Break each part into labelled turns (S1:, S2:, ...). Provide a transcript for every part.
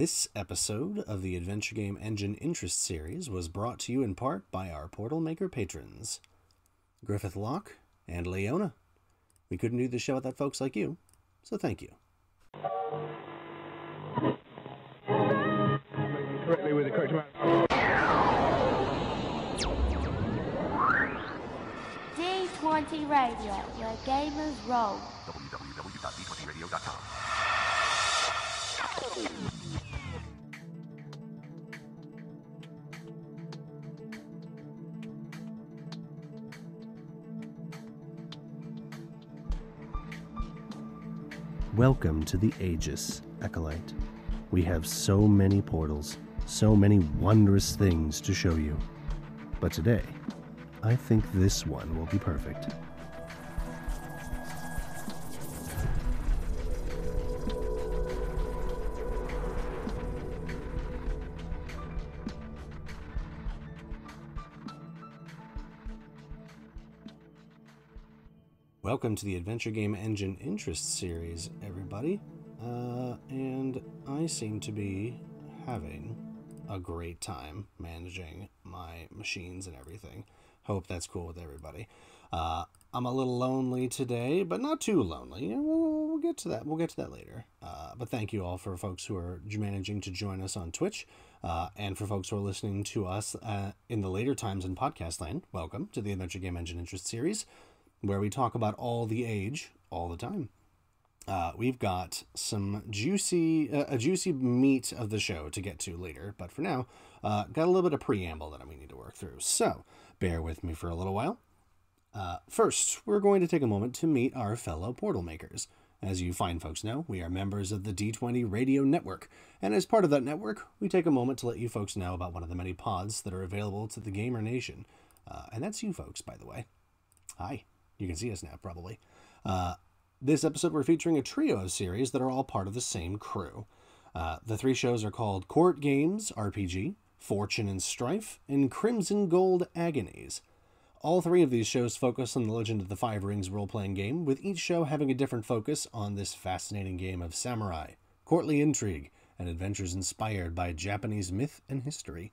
S1: This episode of the Adventure Game Engine Interest Series was brought to you in part by our Portal Maker patrons, Griffith Locke and Leona. We couldn't do the show without folks like you, so thank you.
S2: Correctly with the correct amount.
S3: D20 Radio, where gamers roll.
S2: www.d20radio.com.
S1: Welcome to the AGEIS, Acolyte. We have so many portals, so many wondrous things to show you. But today, I think this one will be perfect. Welcome to the Adventure Game Engine Interest Series, everybody. And I seem to be having a great time managing my machines and everything. Hope that's cool with everybody. I'm a little lonely today, but not too lonely. We'll get to that. We'll get to that later. But thank you all for folks who are managing to join us on Twitch, and for folks who are listening to us in the later times in podcast land. Welcome to the Adventure Game Engine Interest Series, where we talk about all the age all the time. We've got some juicy meat of the show to get to later, but for now, got a little bit of preamble that we need to work through, so bear with me for a little while. First, we're going to take a moment to meet our fellow portal makers. As you fine folks know, we are members of the D20 Radio Network, and as part of that network, we take a moment to let you folks know about one of the many pods that are available to the Gamer Nation. And that's you folks, by the way. Hi. You can see us now, probably. This episode, we're featuring a trio of series that are all part of the same crew. The three shows are called Court Games RPG, Fortune and Strife, and Crimson Gold AGEIS. All three of these shows focus on the Legend of the Five Rings role-playing game, with each show having a different focus on this fascinating game of samurai, courtly intrigue, and adventures inspired by Japanese myth and history.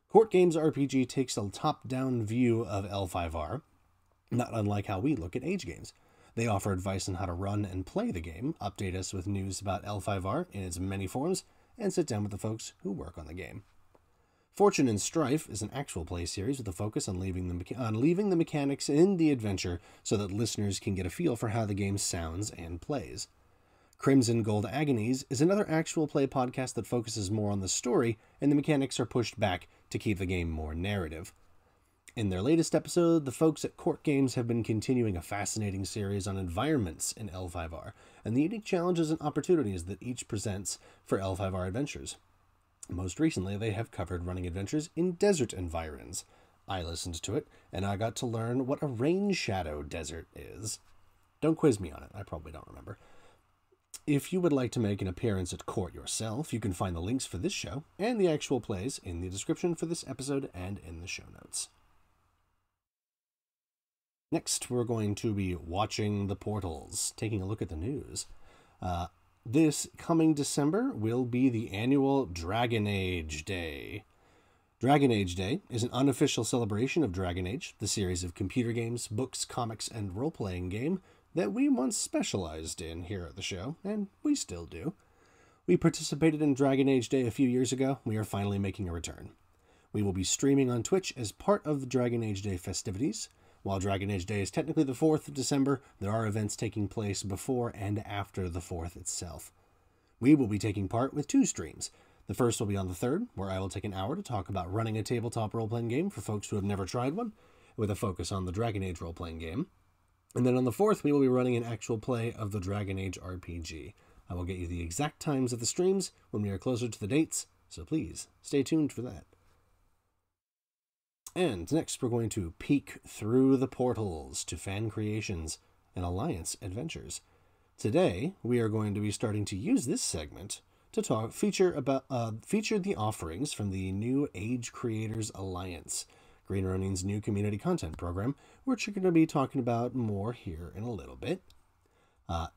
S1: Court Games RPG takes a top-down view of L5R, not unlike how we look at age games. They offer advice on how to run and play the game, update us with news about L5R in its many forms, and sit down with the folks who work on the game. Fortune and Strife is an actual play series with a focus on leaving the mechanics in the adventure so that listeners can get a feel for how the game sounds and plays. Crimson Gold AGEIS is another actual play podcast that focuses more on the story, and the mechanics are pushed back to keep the game more narrative. In their latest episode, the folks at Court Games have been continuing a fascinating series on environments in L5R, and the unique challenges and opportunities that each presents for L5R adventures. Most recently, they have covered running adventures in desert environs. I listened to it, and I got to learn what a rain shadow desert is. Don't quiz me on it, I probably don't remember. If you would like to make an appearance at court yourself, you can find the links for this show and the actual plays in the description for this episode and in the show notes. Next, we're going to be watching the portals, taking a look at the news. This coming December will be the annual Dragon Age Day. Dragon Age Day is an unofficial celebration of Dragon Age, the series of computer games, books, comics, and role-playing game that we once specialized in here at the show, and we still do. We participated in Dragon Age Day a few years ago. We are finally making a return. We will be streaming on Twitch as part of the Dragon Age Day festivities. While Dragon Age Day is technically the 4th of December, there are events taking place before and after the 4th itself. We will be taking part with 2 streams. The first will be on the 3rd, where I will take an hour to talk about running a tabletop role-playing game for folks who have never tried one, with a focus on the Dragon Age role-playing game. And then on the 4th, we will be running an actual play of the Dragon Age RPG. I will get you the exact times of the streams when we are closer to the dates, so please stay tuned for that. And next, we're going to peek through the portals to fan creations and alliance adventures. Today, we are going to be starting to use this segment to feature the offerings from the new Age Creators Alliance, Green Ronin's new community content program, which we're going to be talking about more here in a little bit.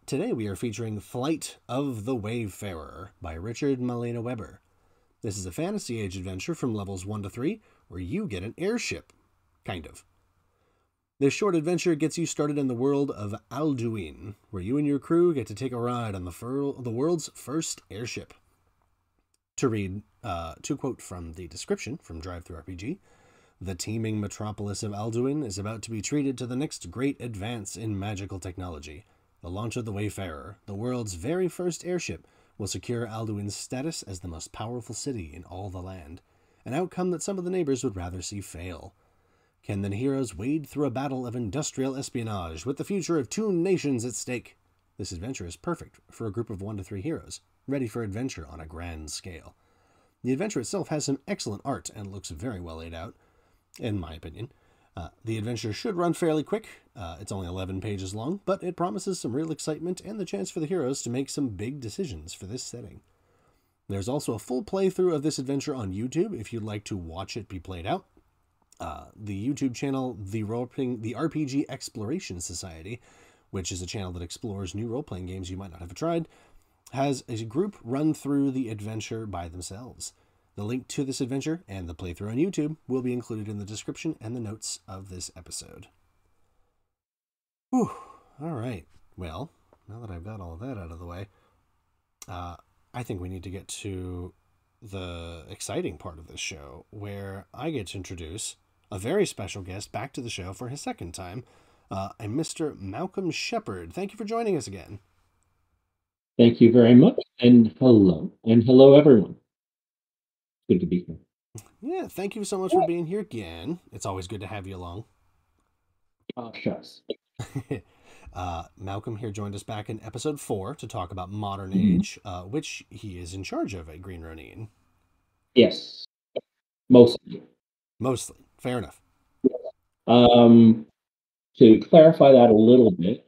S1: Today we are featuring Flight of the Wayfarer by Richard Malena Weber. This is a fantasy age adventure from levels 1 to 3 where you get an airship. Kind of. This short adventure gets you started in the world of Alduin, where you and your crew get to take a ride on the world's first airship. To quote from the description from DriveThruRPG, the teeming metropolis of Alduin is about to be treated to the next great advance in magical technology. The launch of the Wayfarer, the world's very first airship, will secure Alduin's status as the most powerful city in all the land, an outcome that some of the neighbors would rather see fail. Can the heroes wade through a battle of industrial espionage with the future of 2 nations at stake? This adventure is perfect for a group of 1 to 3 heroes, ready for adventure on a grand scale. The adventure itself has some excellent art and looks very well laid out, in my opinion. The adventure should run fairly quick. It's only 11 pages long, but it promises some real excitement and the chance for the heroes to make some big decisions for this setting. There's also a full playthrough of this adventure on YouTube if you'd like to watch it be played out. The YouTube channel, the RPG Exploration Society, which is a channel that explores new role-playing games you might not have tried, has a group run through the adventure by themselves. The link to this adventure and the playthrough on YouTube will be included in the description and the notes of this episode. Whew. All right. Well, now that I've got all of that out of the way, I think we need to get to the exciting part of this show, where I get to introduce a very special guest back to the show for his second time, and Mr. Malcolm Sheppard. Thank you for joining us again.
S4: Thank you very much, and hello everyone. Good to be here.
S1: Yeah, thank you so much for being here again. It's always good to have you along.
S4: Oh, shucks.
S1: Malcolm here joined us back in episode 4 to talk about Modern Age, which he is in charge of at Green Ronin.
S4: Yes, mostly.
S1: Mostly. Fair enough.
S4: To clarify that a little bit,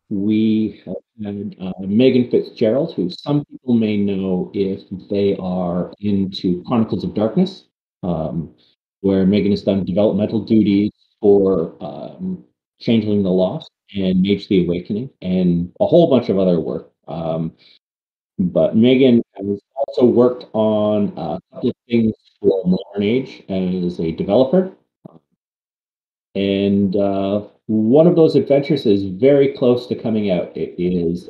S4: we have had Megan Fitzgerald, who some people may know if they are into Chronicles of Darkness, where Megan has done developmental duties for Changeling the Lost and Mage the Awakening, and a whole bunch of other work. But Megan has also worked on a couple of things for Modern Age as a developer. And one of those adventures is very close to coming out. It is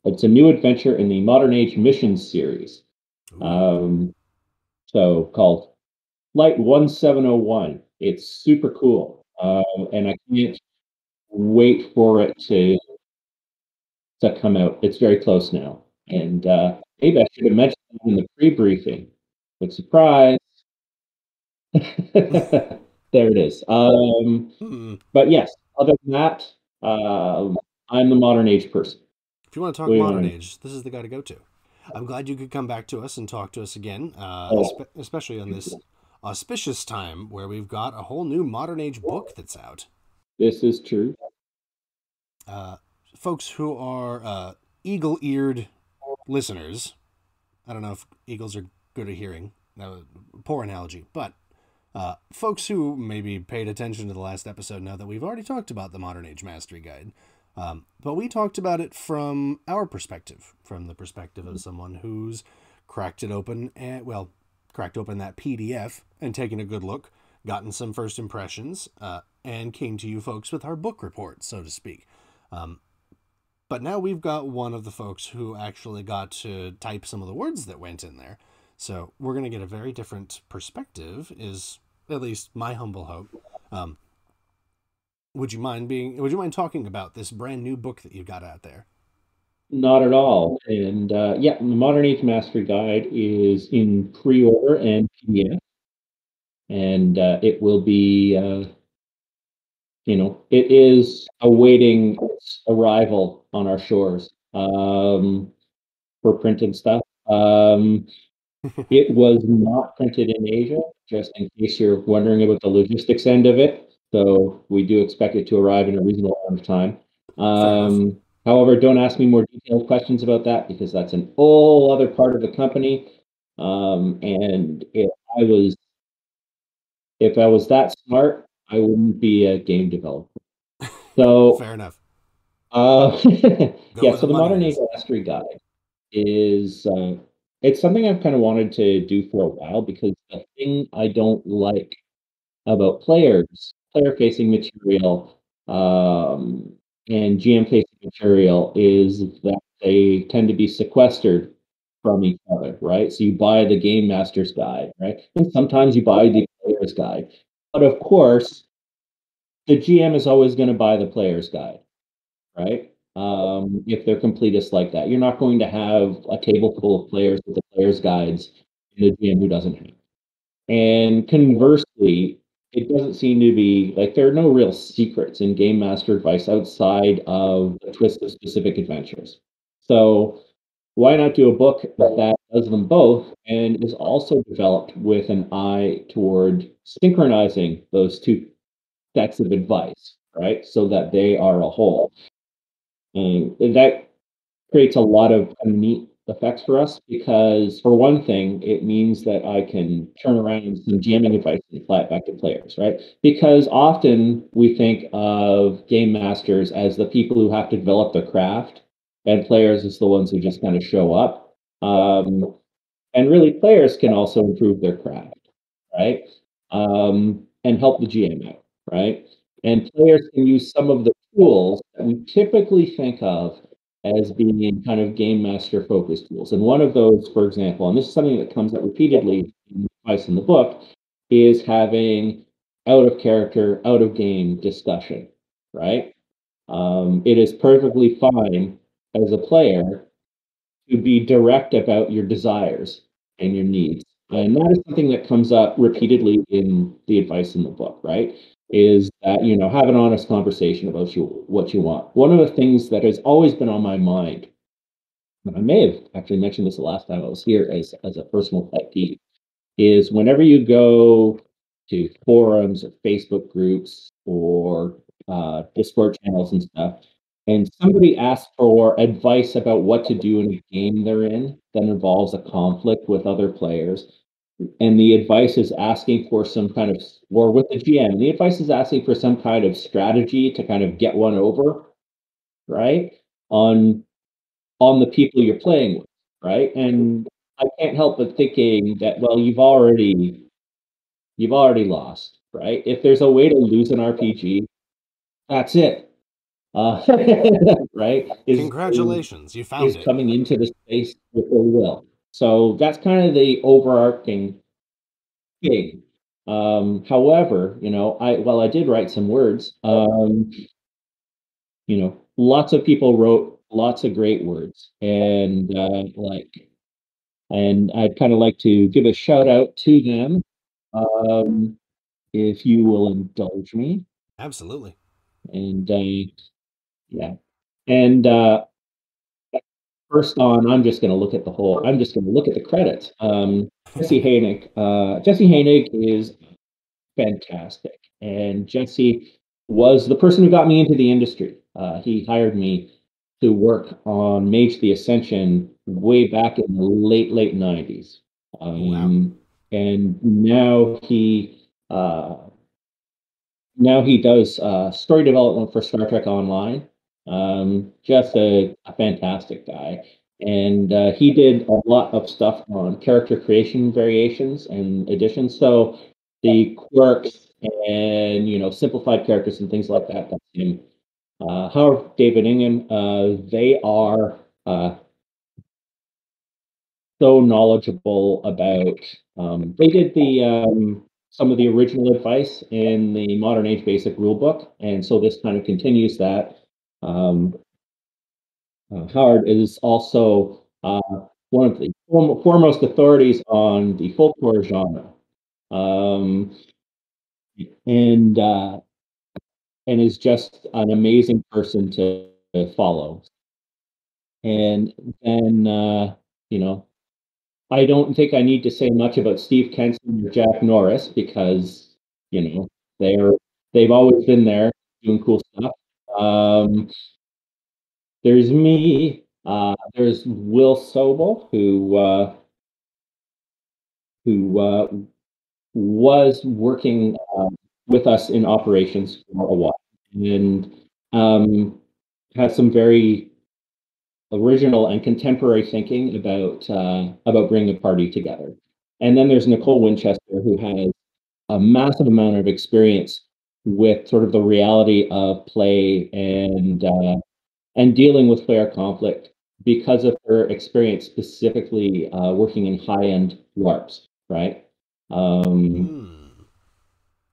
S4: it's a new adventure in the Modern Age Missions series. So called Flight 1701. It's super cool. And I can't wait for it to come out. It's very close now. And maybe I should have mentioned it in the pre-briefing, but surprise. There it is. But yes, other than that, I'm the Modern Age person.
S1: If you want to talk Modern Age, this is the guy to go to. I'm glad you could come back to us and talk to us again, especially on this auspicious time where we've got a whole new Modern Age book that's out.
S4: This is true.
S1: Folks who are eagle-eared listeners, I don't know if eagles are good at hearing, poor analogy, but folks who maybe paid attention to the last episode know that we've already talked about the Modern Age Mastery Guide, but we talked about it from our perspective, from the perspective of someone who's cracked open that PDF and taken a good look, gotten some first impressions, and came to you folks with our book report, so to speak. But now we've got one of the folks who actually got to type some of the words that went in there. So we're going to get a very different perspective, is at least my humble hope. Would you mind talking about this brand new book that you've got out there?
S4: Not at all. And the Modern Age Mastery Guide is in pre-order and PDF. And it will be, it is awaiting its arrival on our shores for print and stuff. It was not printed in Asia, just in case you're wondering about the logistics end of it. So we do expect it to arrive in a reasonable amount of time. However, don't ask me more detailed questions about that because that's an whole other part of the company. And if I was that smart, I wouldn't be a game developer. So
S1: fair enough. Go
S4: Yeah,
S1: where
S4: so
S1: the
S4: the
S1: money
S4: Modern Age
S1: is.
S4: Mastery Guide is it's something I've kind of wanted to do for a while because the thing I don't like about player-facing material, and GM-facing material is that they tend to be sequestered from each other, right? So you buy the Game Master's Guide, right? And sometimes you buy the Player's Guide. But of course, the GM is always going to buy the Player's Guide, right? If they're completists like that, you're not going to have a table full of players with the players' guides and a GM who doesn't have. And conversely, it doesn't seem to be like there are no real secrets in game master advice outside of the twist of specific adventures. So why not do a book that does them both and is also developed with an eye toward synchronizing those two sets of advice, right? So that they are a whole. And that creates a lot of neat effects for us because, for one thing, it means that I can turn around some jamming advice and apply it back to players, right? Because often we think of game masters as the people who have to develop the craft, and players as the ones who just kind of show up. And really, players can also improve their craft, right? And help the GM out, right? And players can use some of the tools that we typically think of as being kind of game master focused tools. And one of those, for example, and this is something that comes up repeatedly in advice in the book, is having out of character, out of game discussion, right? It is perfectly fine as a player to be direct about your desires and your needs. And that is something that comes up repeatedly in the advice in the book, right? Is that, have an honest conversation about what you want. One of the things that has always been on my mind, and I may have actually mentioned this the last time I was here as a personal pet peeve, is whenever you go to forums or Facebook groups or Discord channels and stuff, and somebody asks for advice about what to do in a game they're in that involves a conflict with other players, and the advice is asking for some kind of, or with the GM, the advice is asking for some kind of strategy to kind of get one over, right? On on the people you're playing with, right? And I can't help but thinking that, well, you've already lost, right? If there's a way to lose an RPG, that's it. Uh, right?
S1: Congratulations, you found
S4: Is
S1: it.
S4: coming into the space with ill will. So that's kind of the overarching thing. However, while I did write some words, lots of people wrote lots of great words, and I'd kind of like to give a shout out to them, um, if you will indulge me.
S1: Absolutely.
S4: And yeah, and first on, I'm just going to look at the credits. Jesse Hainig is fantastic, and Jesse was the person who got me into the industry. He hired me to work on Mage the Ascension way back in the late 90s.
S1: Wow.
S4: And now he does story development for Star Trek Online. Just a fantastic guy. And he did a lot of stuff on character creation variations and additions. So the quirks and simplified characters and things like that. That's him. Howard David Ingham. They are so knowledgeable about. They did some of the original advice in the Modern Age Basic Rulebook, and so this kind of continues that. Um, Howard is also one of the foremost authorities on the folklore genre, um, and uh, and is just an amazing person to follow. And then you know I don't think I need to say much about Steve Kenson or Jack Norris because, you know, they're they've always been there doing cool stuff. Um, there's me. There's Will Sobel, who was working with us in operations for a while, and um, has some very original and contemporary thinking about bringing a party together. And then there's Nicole Winchester, who has a massive amount of experience with sort of the reality of play and dealing with player conflict because of her experience specifically working in high-end LARPs, right?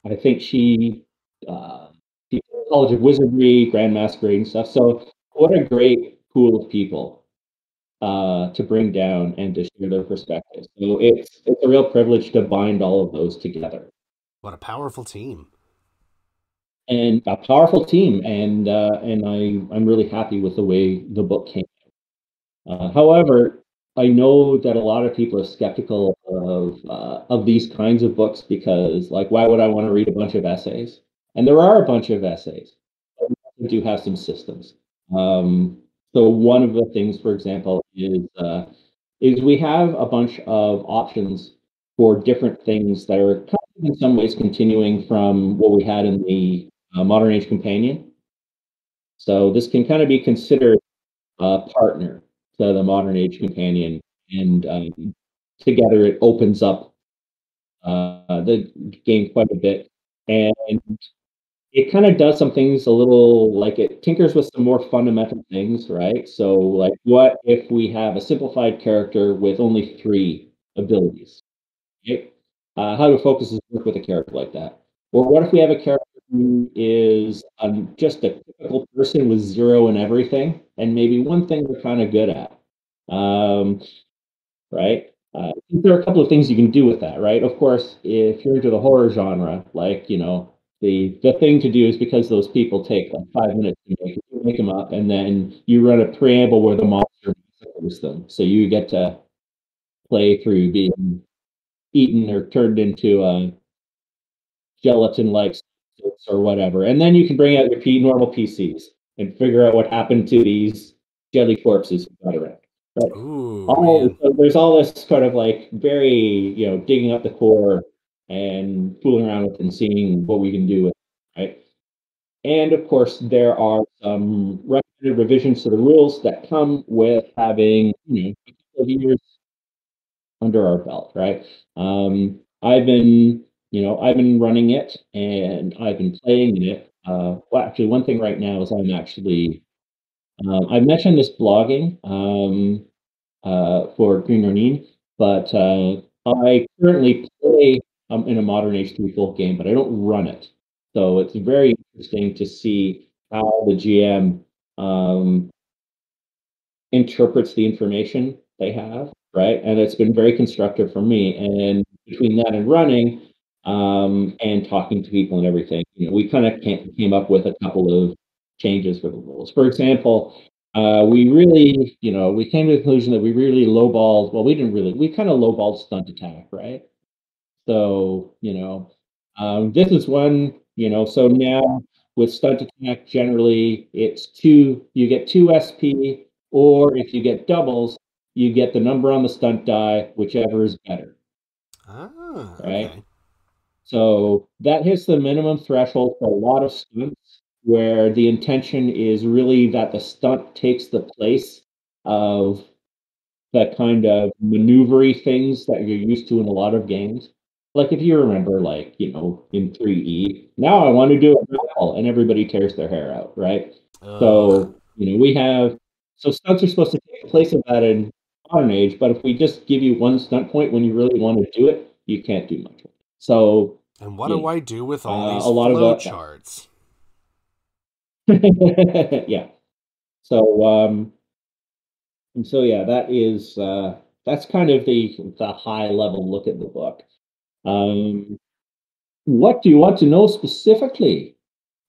S4: I think she College of Wizardry, Grand Masquerade and stuff. So what a great pool of people to bring down and to share their perspectives. So it's a real privilege to bind all of those together.
S1: What a powerful team.
S4: And a powerful team, and I'm really happy with the way the book came out. However, I know that a lot of people are skeptical of these kinds of books because, like, why would I want to read a bunch of essays? And there are a bunch of essays. But we do have some systems. So one of the things, for example, is we have a bunch of options for different things that are kind of in some ways continuing from what we had in the Modern Age Companion. So this can kind of be considered a partner to the Modern Age Companion, and together it opens up the game quite a bit, and it kind of does some things a little like it tinkers with some more fundamental things, right? So, like, what if we have a simplified character with only 3 abilities? Right? How do focuses work with a character like that? Or what if we have a character who is just a typical person with 0 in everything, and maybe one thing they're kind of good at? Um, right? There are a couple of things you can do with that, right? Of course, if you're into the horror genre, like, the thing to do is because those people take like 5 minutes to make, you make them up, and then you run a preamble where the monster massacres them. So you get to play through being eaten or turned into a gelatin-like substance or whatever, and then you can bring out your normal PCs and figure out what happened to these jelly corpses who got around. Right.
S1: Ooh, man.
S4: So there's all this kind of like very, digging up the core and fooling around with and seeing what we can do with it, right? And of course, there are some recommended revisions to the rules that come with having, a couple of years under our belt, right? I've been running it and I've been playing in it. Well, actually, one thing right now is I mentioned this blogging for Green Ronin, but I currently play in a Modern Age 3 full game, but I don't run it. So it's very interesting to see how the GM um, interprets the information they have, right? And it's been very constructive for me. And between that and running, and talking to people and everything, we kind of came up with a couple of changes for the rules. For example, we really, we came to the conclusion that we really lowballed. Well, we didn't really. We kind of lowballed stunt attack, right? So, this is one, so now with stunt attack, generally it's two, you get 2 SP, or if you get doubles, you get the number on the stunt die, whichever is better,
S1: Ah,
S4: right?
S1: okay.
S4: So that hits the minimum threshold for a lot of stunts where the intention is really that the stunt takes the place of that kind of maneuvery things that you're used to in a lot of games. Like if you remember, like, in 3E, now I want to do a grapple and everybody tears their hair out, right?
S1: Ugh.
S4: So, so stunts are supposed to take the place of that in modern age, but if we just give you one stunt point when you really want to do it, you can't do much. So,
S1: And what do I do with all these
S4: a lot of
S1: flow charts?
S4: yeah. So, and so yeah, that's kind of the high level look at the book. Um, what do you want to know specifically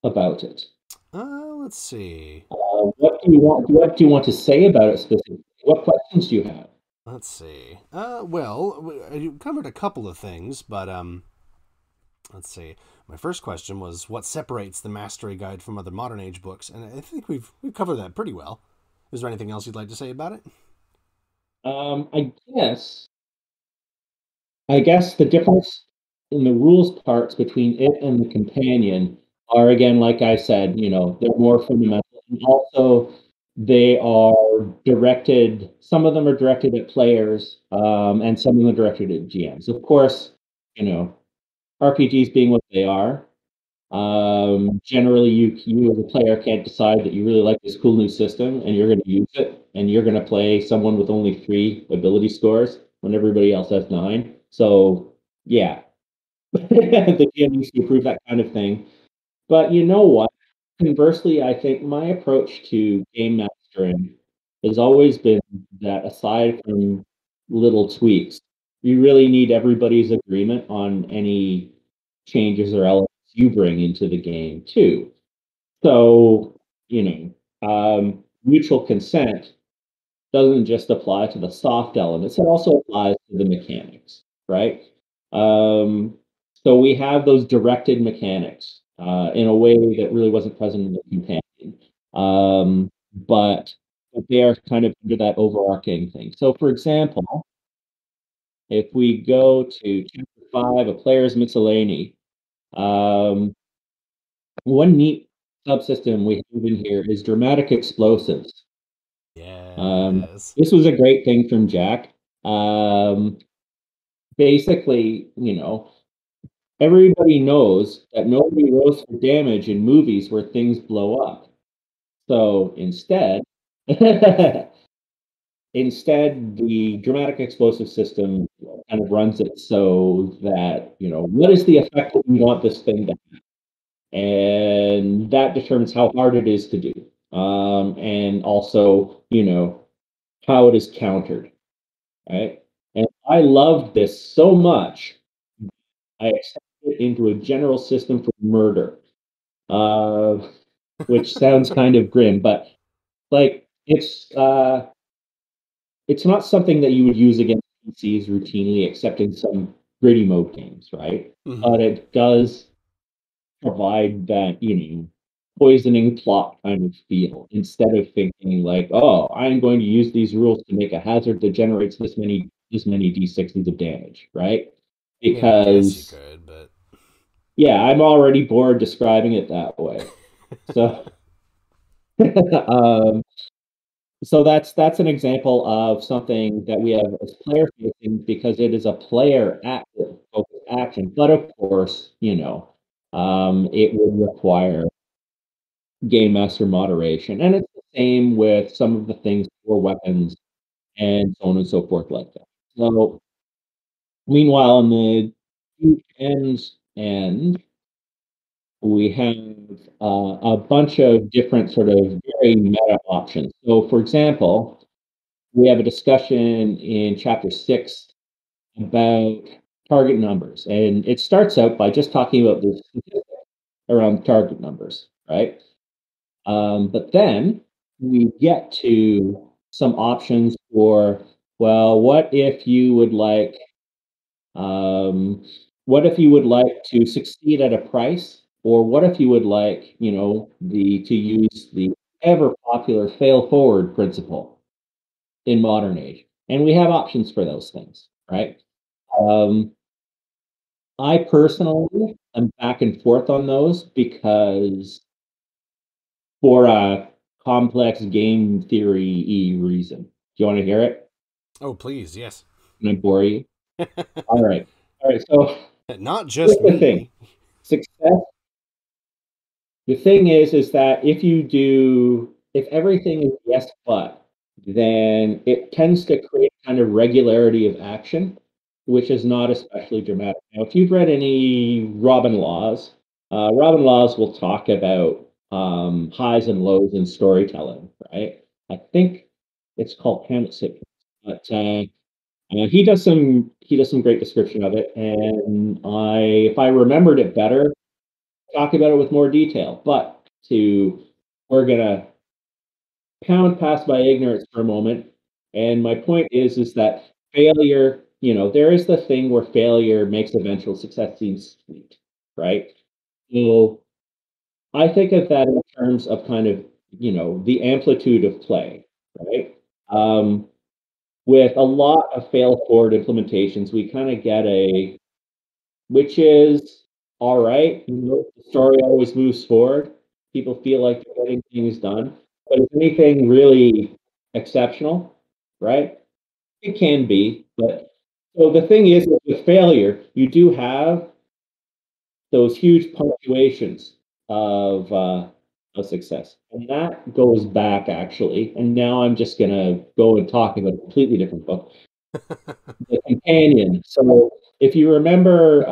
S4: about it?
S1: Let's see.
S4: What do you want to say about it specifically? What questions do you have?
S1: Let's see. Well, you covered a couple of things, but let's see. My first question was what separates the Mastery Guide from other Modern Age books, and I think we've covered that pretty well. Is there anything else you'd like to say about it?
S4: I guess the difference in the rules parts between it and the companion are, again, like I said, they're more fundamental and also they are directed, some of them are directed at players, and some of them are directed at GMs. Of course, RPGs being what they are, generally you as a player can't decide that you really like this cool new system and you're going to use it, and you're going to play someone with only 3 ability scores when everybody else has 9. So yeah, the GM needs to approve that kind of thing. But you know what? Conversely, I think my approach to game mastering has always been that aside from little tweaks, you really need everybody's agreement on any changes or elements you bring into the game too. So, mutual consent doesn't just apply to the soft elements, it also applies to the mechanics, right? Um, so we have those directed mechanics in a way that really wasn't present in the companion. But they are kind of under that overarching thing. So, for example, if we go to chapter 5, a player's miscellany, um, one neat subsystem we have in here is dramatic explosives.
S1: Yes.
S4: This was a great thing from Jack. Basically, everybody knows that nobody rolls for damage in movies where things blow up. So instead, the dramatic explosive system kind of runs it so that, what is the effect that we want this thing to have? And that determines how hard it is to do. And also, how it is countered, right? And I loved this so much, I extended it into a general system for murder, uh, which sounds kind of grim, but like it's not something that you would use against PCs routinely, except in some gritty mode games, right? But it does provide that, poisoning plot kind of feel, instead of thinking like, oh, I'm going to use these rules to make a hazard that generates this many d6s of damage, right?
S1: I mean, I guess you
S4: Because
S1: could, but
S4: yeah, I'm already bored describing it that way. So um, so that's an example of something that we have as player facing, because it is a player active focused action. But of course, it would require game master moderation. And it's the same with some of the things for weapons and so on and so forth like that. So meanwhile, on the ends end, we have a bunch of different sort of very meta options. So for example, we have a discussion in chapter 6 about target numbers. And it starts out by just talking about the statistics around target numbers, right? But then we get to some options for, well, um, what if you would like to succeed at a price, or what if you would like, to use the ever popular fail forward principle in modern age? And we have options for those things, right? Um, I personally am back and forth on those because for a complex game theory reason. Do you want to hear it?
S1: oh, please, yes.
S4: Can I bore you? All right. All right. So
S1: Not
S4: here's
S1: just
S4: the thing.
S1: me.
S4: Success. The thing is that if everything is yes, but, then it tends to create kind of regularity of action, which is not especially dramatic. Now, if you've read any Robin Laws will talk about highs and lows in storytelling, right? I think it's called Hamlet Sequence, but he does some great description of it, and if I remembered it better, talk about it with more detail. But we're gonna pound past my ignorance for a moment. And my point is that failure, there is the thing where failure makes eventual success seem sweet, right? So I think of that in terms of kind of, the amplitude of play, right? Um, with a lot of fail forward implementations, we kind of get which is all right, the story always moves forward. People feel like they're getting things done. But is anything really exceptional, right? It can be, but so the thing is with failure, you do have those huge punctuations of success, and that goes back actually. And now I'm just gonna go and talk about a completely different book, The Companion. So if you remember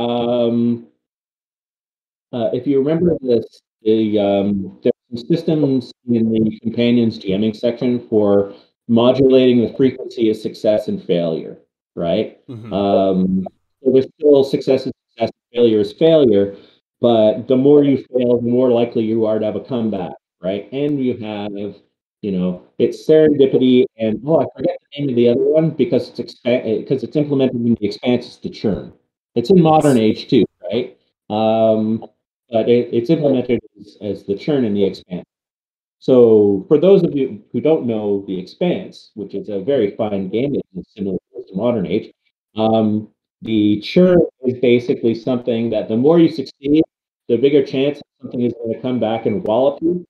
S4: this, there's some systems in the Companion's GMing section for modulating the frequency of success and failure, right?
S1: Mm-hmm.
S4: So there's still success, failure is failure, but the more you fail, the more likely you are to have a comeback, right? And you have, it's serendipity, and I forget the name of the other one because it's implemented in the expanse. It's the churn. It's in modern
S1: Yes.
S4: age too, right? But it's implemented as the churn in the expanse. So for those of you who don't know the expanse, which is a very fine game, it's similar to modern age, the churn is basically something that the more you succeed, the bigger chance something is going to come back and wallop you.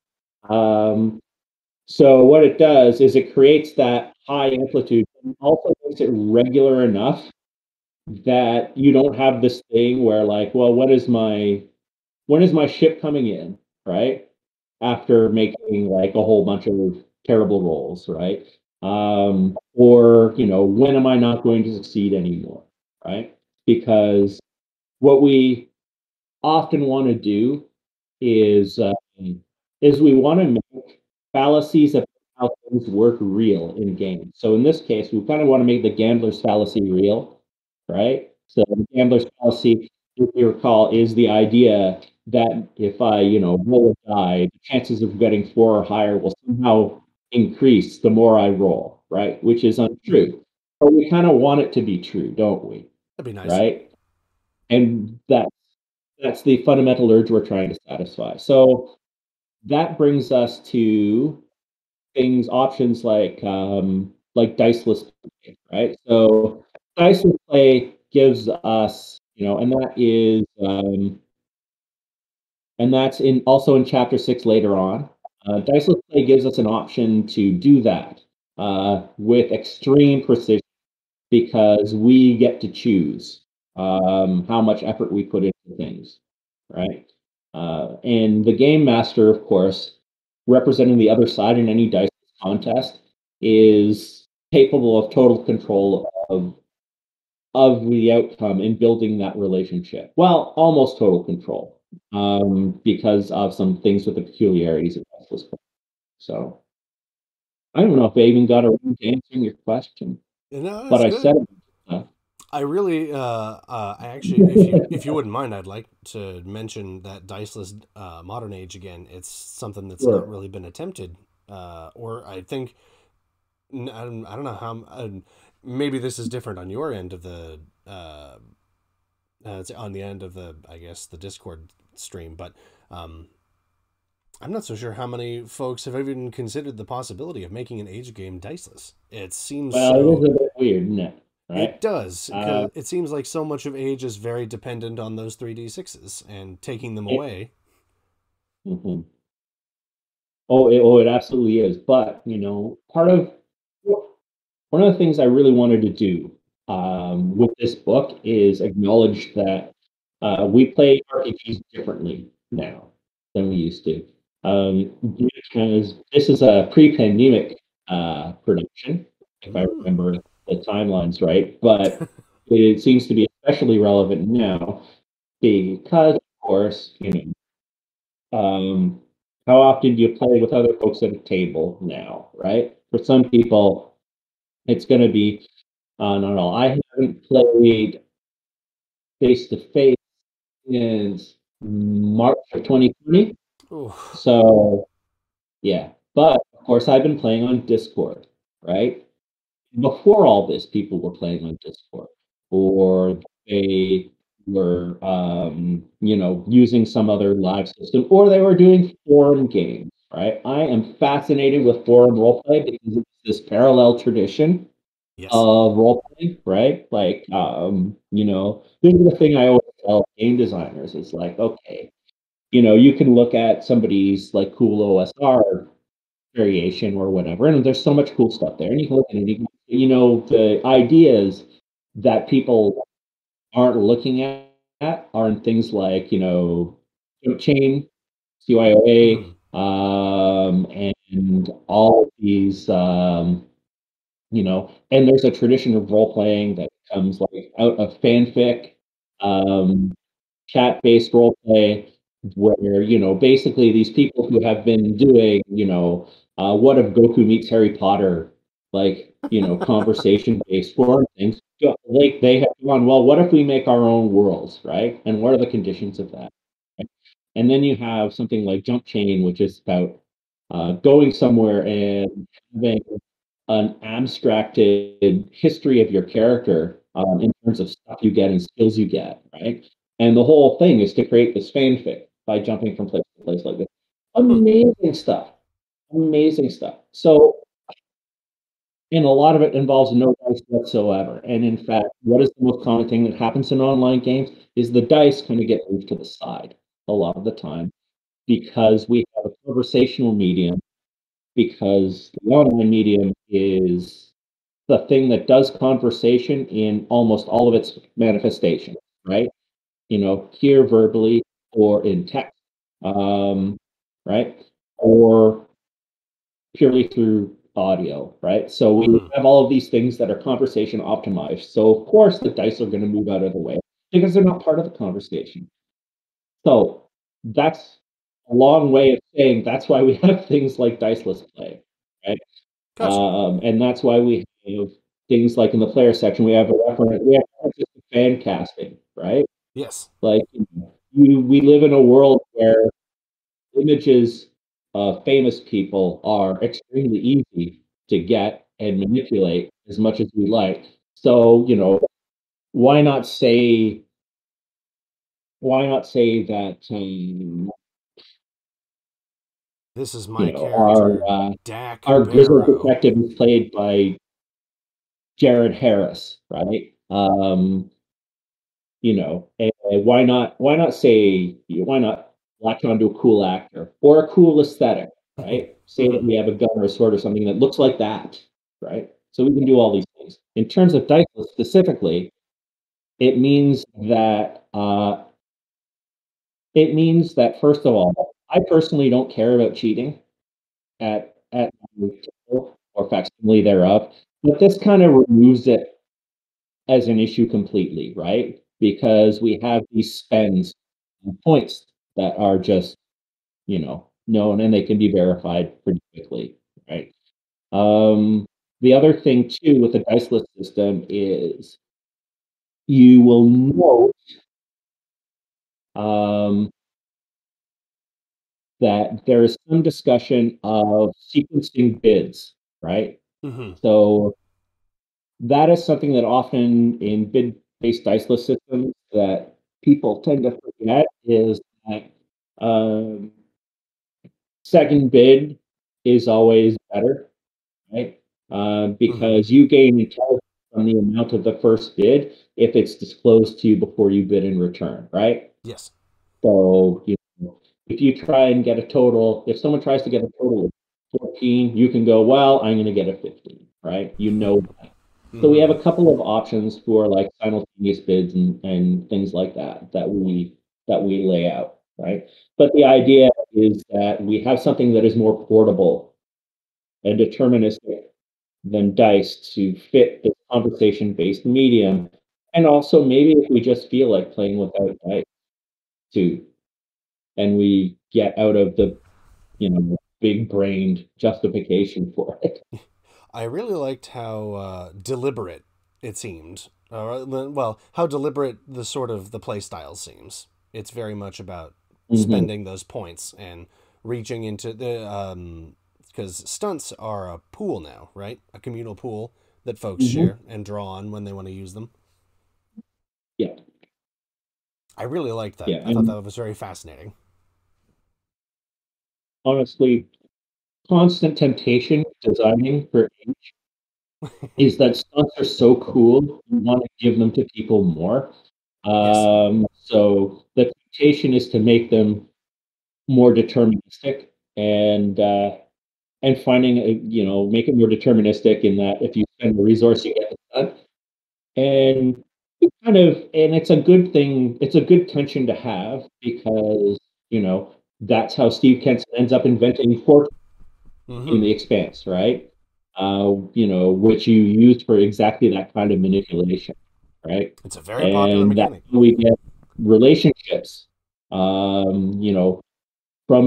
S4: So what it does is it creates that high amplitude and also makes it regular enough that you don't have this thing where like, well, when is my ship coming in, right? After making like a whole bunch of terrible rolls, right? Or when am I not going to succeed anymore, right? Because what we often want to do is we want to make fallacies of how things work real in games. So in this case, we kind of want to make the gambler's fallacy real, right? So the gambler's fallacy, if you recall, is the idea that if I, roll a die, the chances of getting 4 or higher will somehow increase the more I roll, right? Which is untrue. But we kind of want it to be true, don't we?
S1: That'd be nice.
S4: Right? And that's the fundamental urge we're trying to satisfy. So that brings us to options like diceless play, right? So diceless play gives us, and that's in chapter 6 later on. Diceless play gives us an option to do that with extreme precision because we get to choose how much effort we put into things, right? And the game master, of course, representing the other side in any dice contest, is capable of total control of the outcome in building that relationship. Well, almost total control, because of some things with the peculiarities of diceless play. So I don't know if I even got around to answering your question,
S1: No,
S4: but
S1: that's
S4: I said
S1: good.
S4: it.
S1: I really, I actually, if you wouldn't mind, I'd like to mention that diceless modern age again. It's something that's not
S4: Sure.
S1: really been attempted, or I think I don't know how. Maybe this is different on your end of the. It's on the end of the, I guess, the Discord stream, but I'm not so sure how many folks have even considered the possibility of making an age game diceless. It seems
S4: Well, it is
S1: so.
S4: a bit weird, isn't it?
S1: It
S4: Right?
S1: does,
S4: Uh,
S1: because it seems like so much of age is very dependent on those 3d6s, and taking them
S4: it,
S1: away.
S4: mhm. Oh, it absolutely is. But one of the things I really wanted to do with this book is acknowledge that we play RPGs differently now than we used to. Because this is a pre-pandemic production, if I
S1: Mm.
S4: remember the timelines right, but it seems to be especially relevant now because, of course, how often do you play with other folks at a table now, right? For some people, it's going to be, no, no, I haven't played face to face since March of 2020.
S1: Ooh.
S4: So, yeah. But of course, I've been playing on Discord, right? Before all this, people were playing on Discord, or they were, using some other live system, or they were doing forum games, right? I am fascinated with forum roleplay because it's this parallel tradition
S1: Yes.
S4: of role playing, right? Like, this is the thing I always tell game designers is like, okay, you can look at somebody's like cool OSR variation or whatever, and there's so much cool stuff there. And you can look at it, the ideas that people aren't looking at are in things like, chain, CYOA, and all of these, and there's a tradition of role playing that comes like out of fanfic, um, chat-based role play, where basically these people who have been doing what if Goku meets Harry Potter, like conversation-based forum things, like they have gone, well, what if we make our own worlds, right? And what are the conditions of that? Right? And then you have something like Jump Chain, which is about going somewhere and having an abstracted history of your character, in terms of stuff you get and skills you get, right? And the whole thing is to create this fanfic by jumping from place to place like this. Amazing stuff. Amazing stuff. So, and a lot of it involves no dice whatsoever. And in fact, what is the most common thing that happens in online games is the dice kind of get moved to the side a lot of the time because we have a conversational medium, because the online medium is the thing that does conversation in almost all of its manifestations, right? Here verbally or in text, right? Or purely through audio, right? So we have all of these things that are conversation optimized. So of course the dice are going to move out of the way because they're not part of the conversation. So that's a long way of saying that's why we have things like diceless play, right?
S1: Gotcha.
S4: And that's why we have things like in the player section, we have reference to fan casting, right?
S1: Yes.
S4: Like we live in a world where images of famous people are extremely easy to get and manipulate as much as we like. So, why not say that
S1: This is my
S4: our
S1: character, Dak
S4: our grizzled
S1: Barrow.
S4: detective is played by Jared Harris, right? Why not latch onto a cool actor or a cool aesthetic, right? Say that we have a gun or a sword or something that looks like that, right? So we can do all these things. In terms of dice specifically, it means that first of all, I personally don't care about cheating at my table or facsimile thereof, but this kind of removes it as an issue completely, right? Because we have these spends and points that are just, known and they can be verified pretty quickly, right? The other thing too with the diceless system is you will note um, that there is some discussion of sequencing bids, right?
S1: Mm-hmm.
S4: So that is something that often in bid-based diceless systems that people tend to forget is that um, second bid is always better, right?
S1: Mm-hmm.
S4: Because you gain intelligence from the amount of the first bid if it's disclosed to you before you bid in return, right?
S1: Yes.
S4: So, if you try and get a total, if someone tries to get a total of 14, you can go, well, I'm going to get a 15, right? That. So we have
S1: Mm-hmm.
S4: a couple of options for like simultaneous bids and things like that we lay out, right? But the idea is that we have something that is more portable and deterministic than dice to fit this conversation-based medium. And also maybe if we just feel like playing without dice too, and we get out of the, big brained justification for it.
S1: I really liked how deliberate it seemed. Well, how deliberate the play style seems. It's very much about
S4: Mm-hmm.
S1: spending those points and reaching into the because stunts are a pool now, right? A communal pool that folks
S4: Mm-hmm.
S1: share and draw on when they want to use them.
S4: Yeah.
S1: I really liked that.
S4: Yeah.
S1: I thought
S4: And
S1: that was very fascinating.
S4: honestly, constant temptation designing for is that stunts are so cool. You want to give them to people more.
S1: Yes.
S4: So the temptation is to make them more deterministic and finding make it more deterministic in that if you spend a resource, you get it done. And it's a good thing. It's a good tension to have because that's how Steve Kenson ends up inventing fork in the Expanse, right? Which you use for exactly that kind of manipulation, right?
S1: It's a very popular
S4: And that's
S1: mechanic.
S4: how we get relationships, from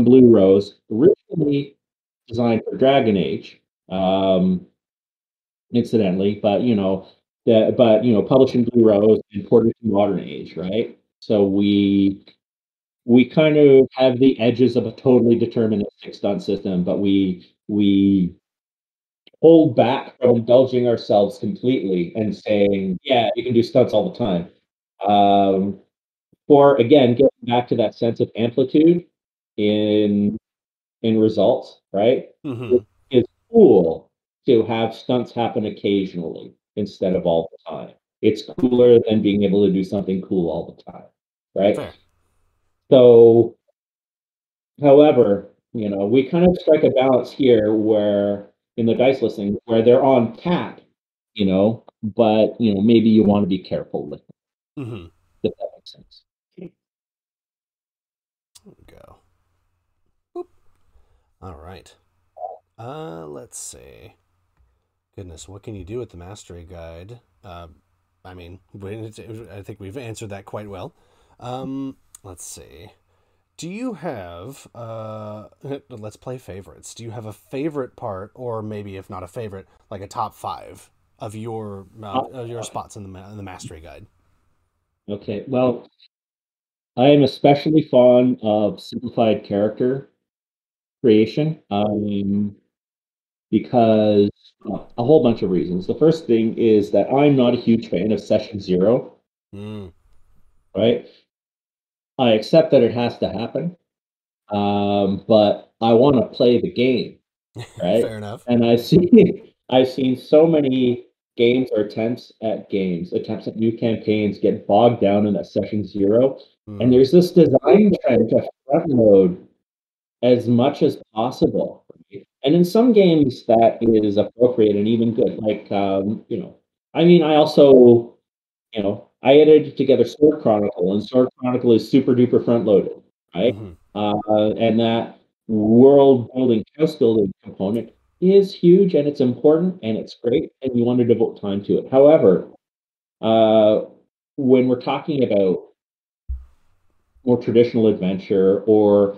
S4: Blue Rose, originally designed for Dragon Age, incidentally, but published in Blue Rose and ported to Modern Age, right? So we kind of have the edges of a totally deterministic stunt system, but we hold back from indulging ourselves completely and saying, yeah, you can do stunts all the time. For again, getting back to that sense of amplitude in results, right?
S1: Mm-hmm.
S4: It's cool to have stunts happen occasionally instead of all the time. It's cooler than being able to do something cool all the time, right?
S1: Fair.
S4: So, however, we kind of strike a balance here where in the dice listing where they're on tap, but maybe you want to be careful with them,
S1: Mm-hmm.
S4: if that makes sense.
S1: There we go. Boop. All right. Let's see. Goodness, what can you do with the mastery guide? I mean, I think we've answered that quite well. Let's see. Do you have, let's play favorites. Do you have a favorite part, or maybe if not a favorite, like a top 5 of your spots in the mastery guide?
S4: Okay, well, I am especially fond of simplified character creation, because a whole bunch of reasons. The first thing is that I'm not a huge fan of session zero,
S1: Mm.
S4: right? I accept that it has to happen, but I want to play the game, right?
S1: Fair enough.
S4: And I've seen so many attempts at new campaigns get bogged down in that session zero. And
S1: Mm.
S4: there's this design trend to front load as much as possible. Right? And in some games that is appropriate and even good. Like I mean, I edited together Sword Chronicle, and Sword Chronicle is super duper front loaded, right?
S1: Mm-hmm.
S4: And that world building, house building component is huge and it's important and it's great, and you want to devote time to it. However, uh, when we're talking about more traditional adventure or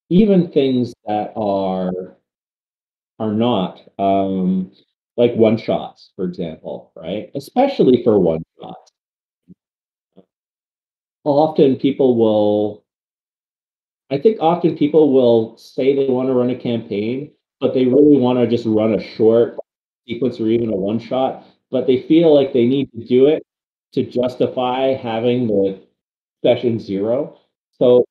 S4: even things that are not like one shots, for example, right? Especially for one shots, often people will I think often people will say they want to run a campaign, but they really want to just run a short sequence or even a one shot, but they feel like they need to do it to justify having the session zero. So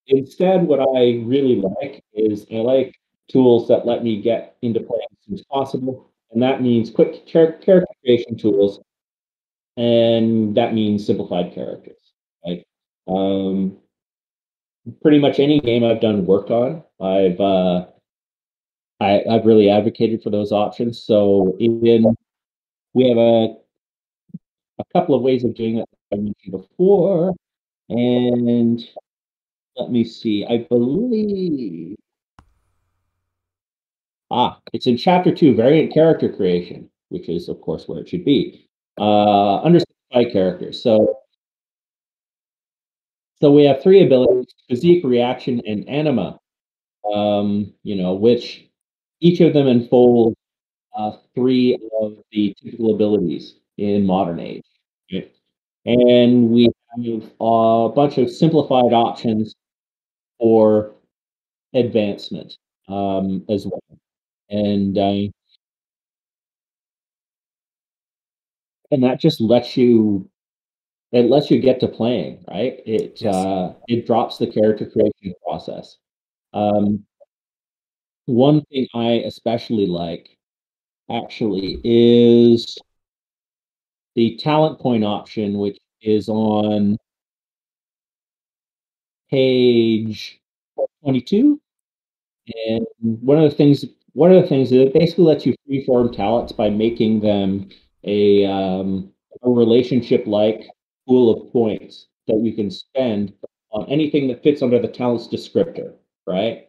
S4: instead, what I really like is I like tools that let me get into play as soon as possible. And that means quick character creation tools, and that means simplified characters. Right? Um, Pretty much any game I've done work on, I've really advocated for those options. So we have a couple of ways of doing it I mentioned before, and let me see. I believe it's in chapter 2, variant character creation, which is of course where it should be. Under simplified characters. So we have 3 abilities: physique, reaction, and anima. Which each of them unfold 3 of the typical abilities in modern age. Right? And we have a bunch of simplified options for advancement, as well. And and that just lets you get to playing, right?
S1: Yes.
S4: It drops the character creation process. Um, One thing I especially like actually is the talent point option, which is on page 22. And one of the things is it basically lets you freeform talents by making them a relationship-like pool of points that you can spend on anything that fits under the talents descriptor, right?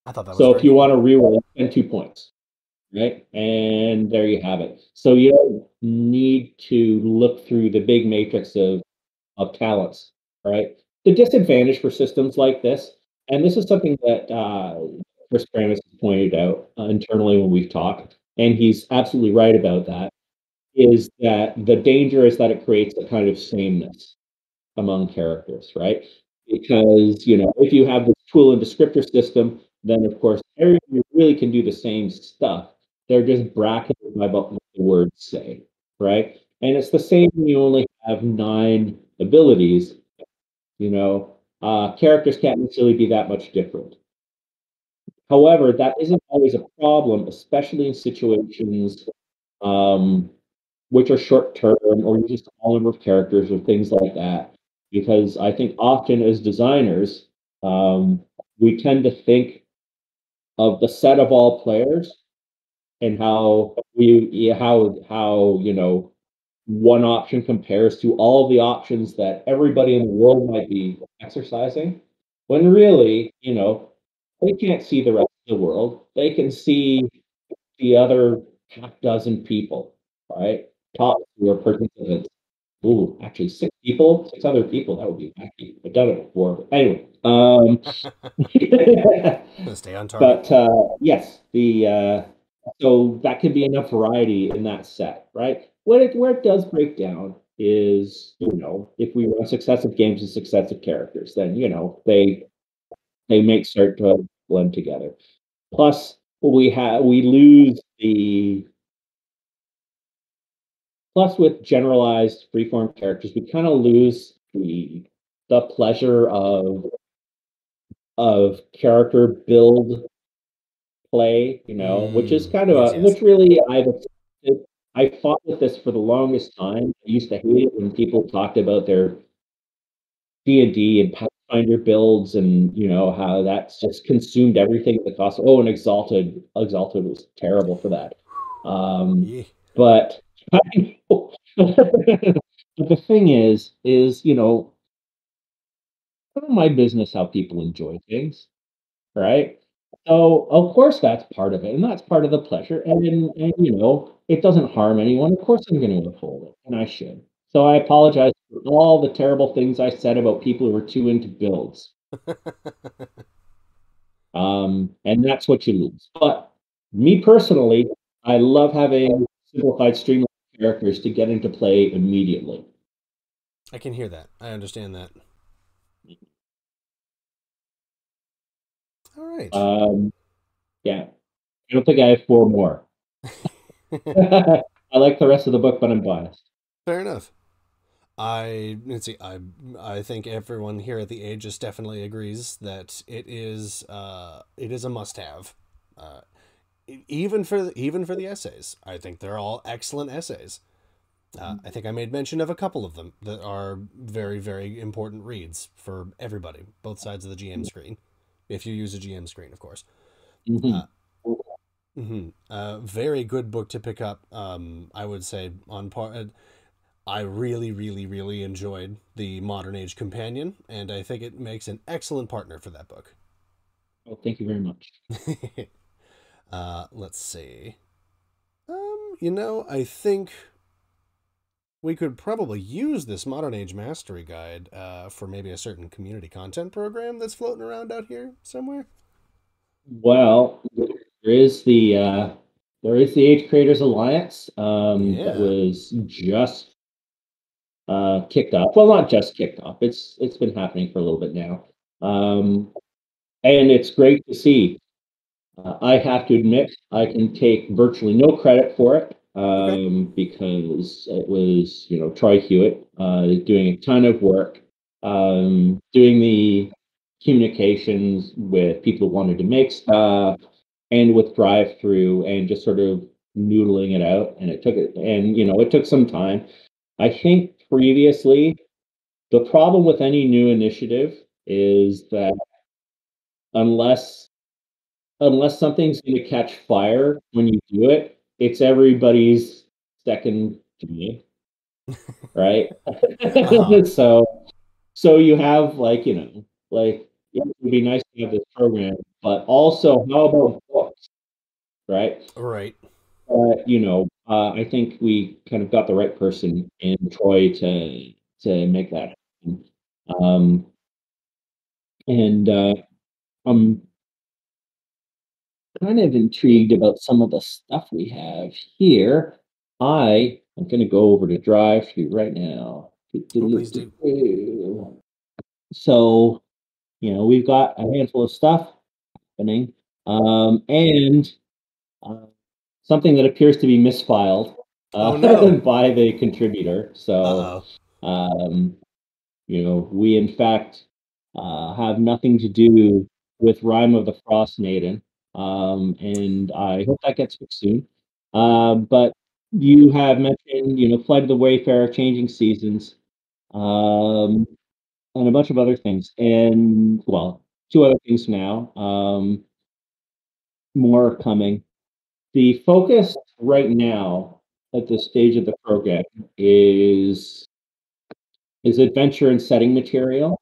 S1: I thought that was
S4: So if
S1: very
S4: you want
S1: cool.
S4: to reroll, spend 2 points, right? And there you have it. So you don't need to look through the big matrix of talents, right? The disadvantage for systems like this, and this is something that Chris Kramis has pointed out internally when we've talked, and he's absolutely right about that, is that the danger is that it creates a kind of sameness among characters, right? Because, if you have this tool and descriptor system, then of course everybody really can do the same stuff. They're just bracketed by what the words say, right? And it's the same when you only have 9 abilities, characters can't necessarily be that much different. However, that isn't always a problem, especially in situations um, which are short term or use a small number of characters or things like that. Because I think often as designers, um, we tend to think of the set of all players and how one option compares to all the options that everybody in the world might be exercising. When really, they can't see the rest of the world. They can see the other half dozen people, right? Top who are participants. Ooh, actually 6 people, 6 other people, that would be wacky. I've done it before. But anyway,
S1: Gonna stay on target.
S4: but yes, the so that could be enough variety in that set, right? Where it does break down is, if we run successive games and successive characters, then they make start to blend together. Plus, we lose the plus with generalized freeform characters, we kind of lose the pleasure of character build play, which is kind of
S1: Yes, yes.
S4: which really I fought with this for the longest time. I used to hate it when people talked about their D&D and Pathfinder builds and how that's just consumed everything at the cost. Oh, and Exalted was terrible for that.
S1: Yeah.
S4: But but the thing is none of my business how people enjoy things, right? So of course that's part of it, and that's part of the pleasure. And it doesn't harm anyone. Of course I'm going to uphold it, and I should. So I apologize for all the terrible things I said about people who are too into builds. And that's what you lose. But me personally, I love having simplified streamlined characters to get into play immediately.
S1: I can hear that. I understand that. All right.
S4: Yeah, I don't think I have 4 more. I like the rest of the book, but I'm biased.
S1: Fair enough. Let's see. I think everyone here at the Aegis definitely agrees that it is a must-have. Uh, even for the essays, I think they're all excellent essays. I think I made mention of a couple of them that are very, very important reads for everybody, both sides of the GM screen, if you use a GM screen, of course.
S4: Mhm.
S1: Very good book to pick up. I would say on par. I really, really, really enjoyed the Modern Age Companion, and I think it makes an excellent partner for that book.
S4: Oh, thank you very much.
S1: Let's see. I think we could probably use this Modern Age Mastery Guide for maybe a certain community content program that's floating around out here somewhere.
S4: Well, there is the Age Creators Alliance that
S1: Yeah.
S4: was just kicked off. Well, not just kicked off. It's been happening for a little bit now, and it's great to see. I have to admit, I can take virtually no credit for it
S1: Okay.
S4: because it was, Troy Hewitt doing a ton of work, doing the communications with people who wanted to make stuff and with drive through and just sort of noodling it out. And it took some time. I think previously, the problem with any new initiative is that unless something's going to catch fire when you do it, it's everybody's second game, right? So you have like, like, yeah, it would be nice to have this program, but also how about books, right?
S1: Right.
S4: I think we kind of got the right person in Troy to make that happen. And I'm kind of intrigued about some of the stuff we have here. I'm going to go over to drive through right now.
S1: Oh, please do.
S4: So, we've got a handful of stuff happening, and uh, something that appears to be misfiled
S1: Oh, no.
S4: by the contributor. So,
S1: Uh-oh.
S4: we in fact have nothing to do with Rime of the Frost Maiden, and I hope that gets fixed soon. But you have mentioned, Flight of the Wayfarer, Changing Seasons, and a bunch of other things, and well, two other things now. More coming. The focus right now at this stage of the program is adventure and setting material.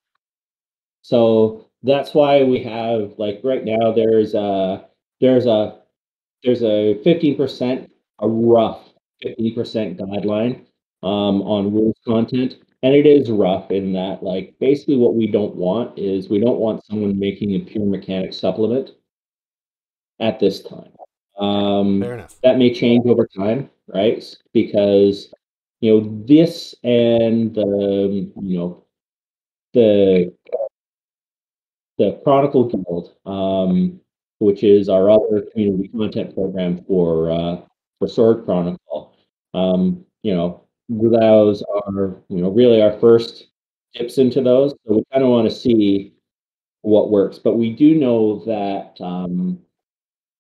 S4: So that's why we have, like, right now there's a 15%, a rough 50% guideline on rules content. And it is rough in that, like, basically what we don't want is we don't want someone making a pure mechanics supplement at this time.
S1: Fair enough.
S4: That may change over time, right? Because this and the Chronicle Guild, which is our other community content program for Sword Chronicle. Those are really our first tips into those. So we kind of want to see what works, but we do know that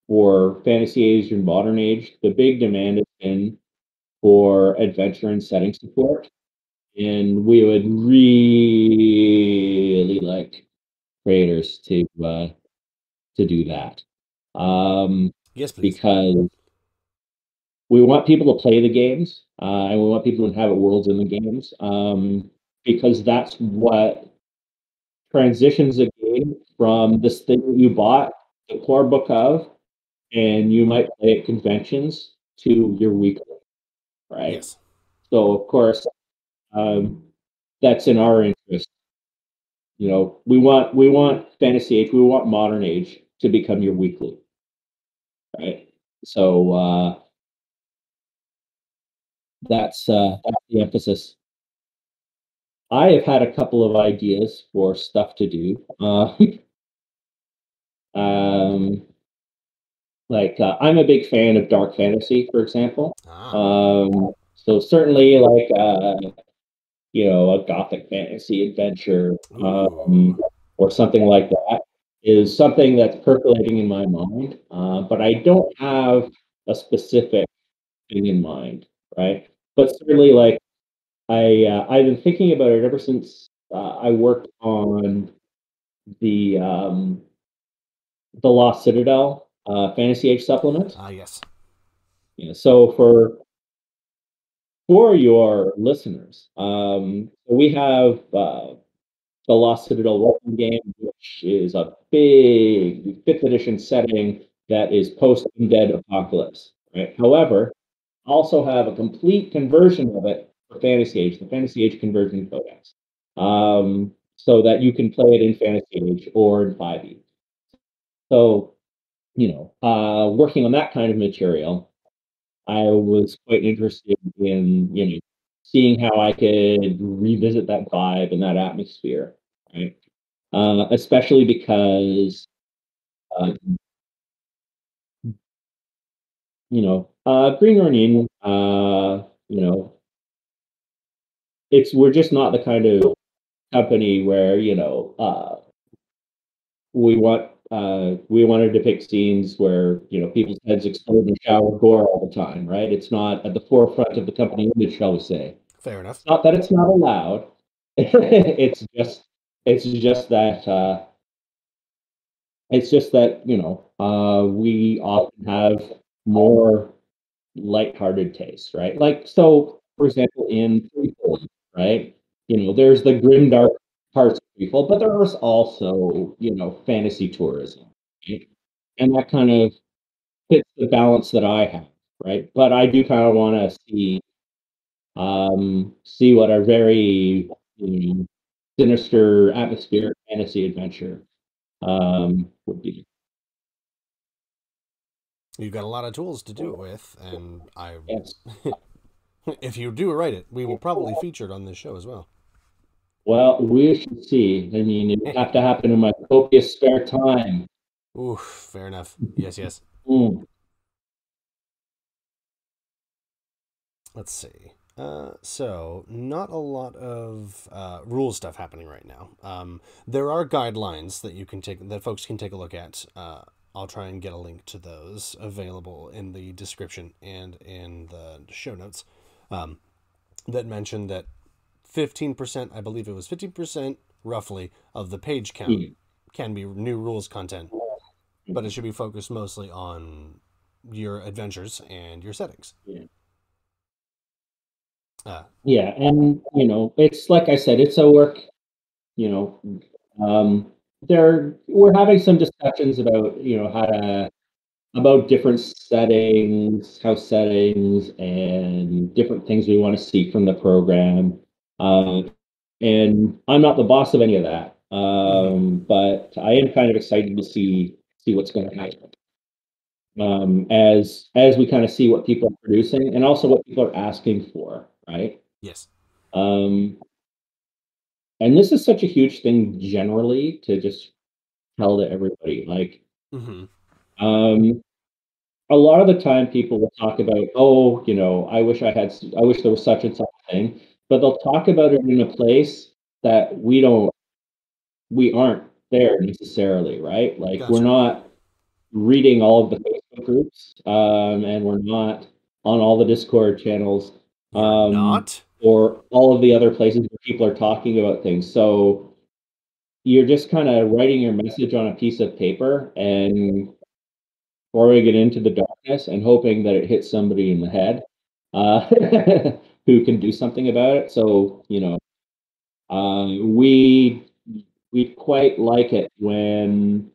S4: for Fantasy Age and Modern Age, the big demand has been for adventure and setting support, and we would really like creators to do that,
S1: Yes, please.
S4: because we want people to play the games, and we want people to inhabit worlds in the games, because that's what transitions a game from this thing that you bought the core book of, and you might play at conventions, to your weekly, right?
S1: Yes.
S4: So of course, that's in our interest. We want Fantasy Age, we want Modern Age to become your weekly, right? So that's the emphasis. I have had a couple of ideas for stuff to do. Um, like, I'm a big fan of dark fantasy, for example. So certainly, like, a gothic fantasy adventure,
S1: Ooh.
S4: or something like that is something that's percolating in my mind. But I don't have a specific thing in mind, right? But certainly, like, I've been thinking about it ever since I worked on the Lost Citadel Fantasy Age supplement.
S1: Yes.
S4: So for your listeners, we have the Lost Citadel Welcome game, which is a big 5th edition setting that is post Undead Apocalypse. Right. However, also have a complete conversion of it for Fantasy Age, the Fantasy Age Conversion Codex, so that you can play it in Fantasy Age or in 5e. So, working on that kind of material, I was quite interested in, seeing how I could revisit that vibe and that atmosphere, right? Especially because, uh, Green Ronin, we're just not the kind of company where, we want to depict scenes where, people's heads explode and shower gore all the time, right? It's not at the forefront of the company image, shall we say.
S1: Fair enough.
S4: It's not that it's not allowed. it's just that It's just that, we often have more lighthearted tastes, right? Like, so, for example, in Threefold, right? There's the grim, dark parts of Threefold, but there is also, fantasy tourism, right? And that kind of fits the balance that I have, right? But I do kind of want to see what our very, sinister atmospheric fantasy adventure would be.
S1: You've got a lot of tools to do it with, and
S4: Yes.
S1: if you do write it, we will probably feature it on this show as well.
S4: Well, we should see. I mean, it would have to happen in my copious spare time.
S1: Oof, fair enough. Yes, yes.
S4: Mm.
S1: Let's see. So not a lot of rule stuff happening right now. There are guidelines that that folks can take a look at. I'll try and get a link to those available in the description and in the show notes. That mention that 15%, I believe it was 15% roughly of the page count can be new rules content, but it should be focused mostly on your adventures and your settings.
S4: Yeah, and it's like I said, it's a work. You know, we're having some discussions about about different settings, house settings, and different things we want to see from the program. And I'm not the boss of any of that, but I am kind of excited to see what's going to happen. As we kind of see what people are producing and also what people are asking for, right?
S1: Yes.
S4: Um, and this is such a huge thing generally to just tell to everybody. Like, um, a lot of the time people will talk about, oh, I wish there was such and such thing, but they'll talk about it in a place that we aren't there necessarily, right? Like, we're
S1: Gotcha.
S4: not reading all of the Facebook groups, and we're not on all the Discord channels,
S1: You're not?
S4: or all of the other places where people are talking about things. So you're just kind of writing your message on a piece of paper and throwing it into the darkness and hoping that it hits somebody in the head, uh, who can do something about it. So, we quite like it when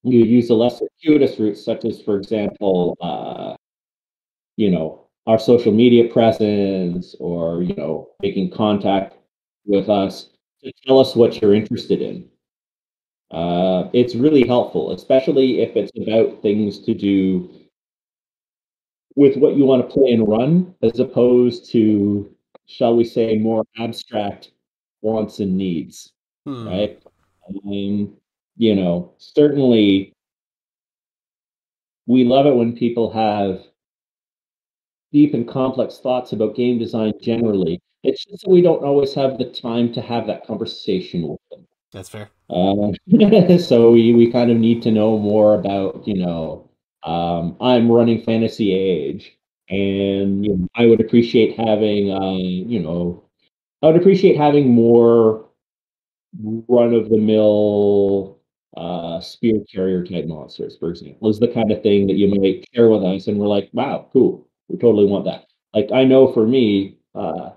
S4: you use the less circuitous routes, such as, for example, our social media presence, or making contact with us to tell us what you're interested in. It's really helpful, especially if it's about things to do with what you want to play and run, as opposed to, shall we say, more abstract wants and needs, right? Um, certainly we love it when people have deep and complex thoughts about game design generally. It's just that we don't always have the time to have that conversation with them.
S1: That's fair.
S4: So we kind of need to know more about, I'm running Fantasy Age, and I would appreciate having, I would appreciate having more run of the mill spear carrier type monsters, for example, is the kind of thing that you might share with us, and we're like, wow, cool, we totally want that. Like, I know for me, I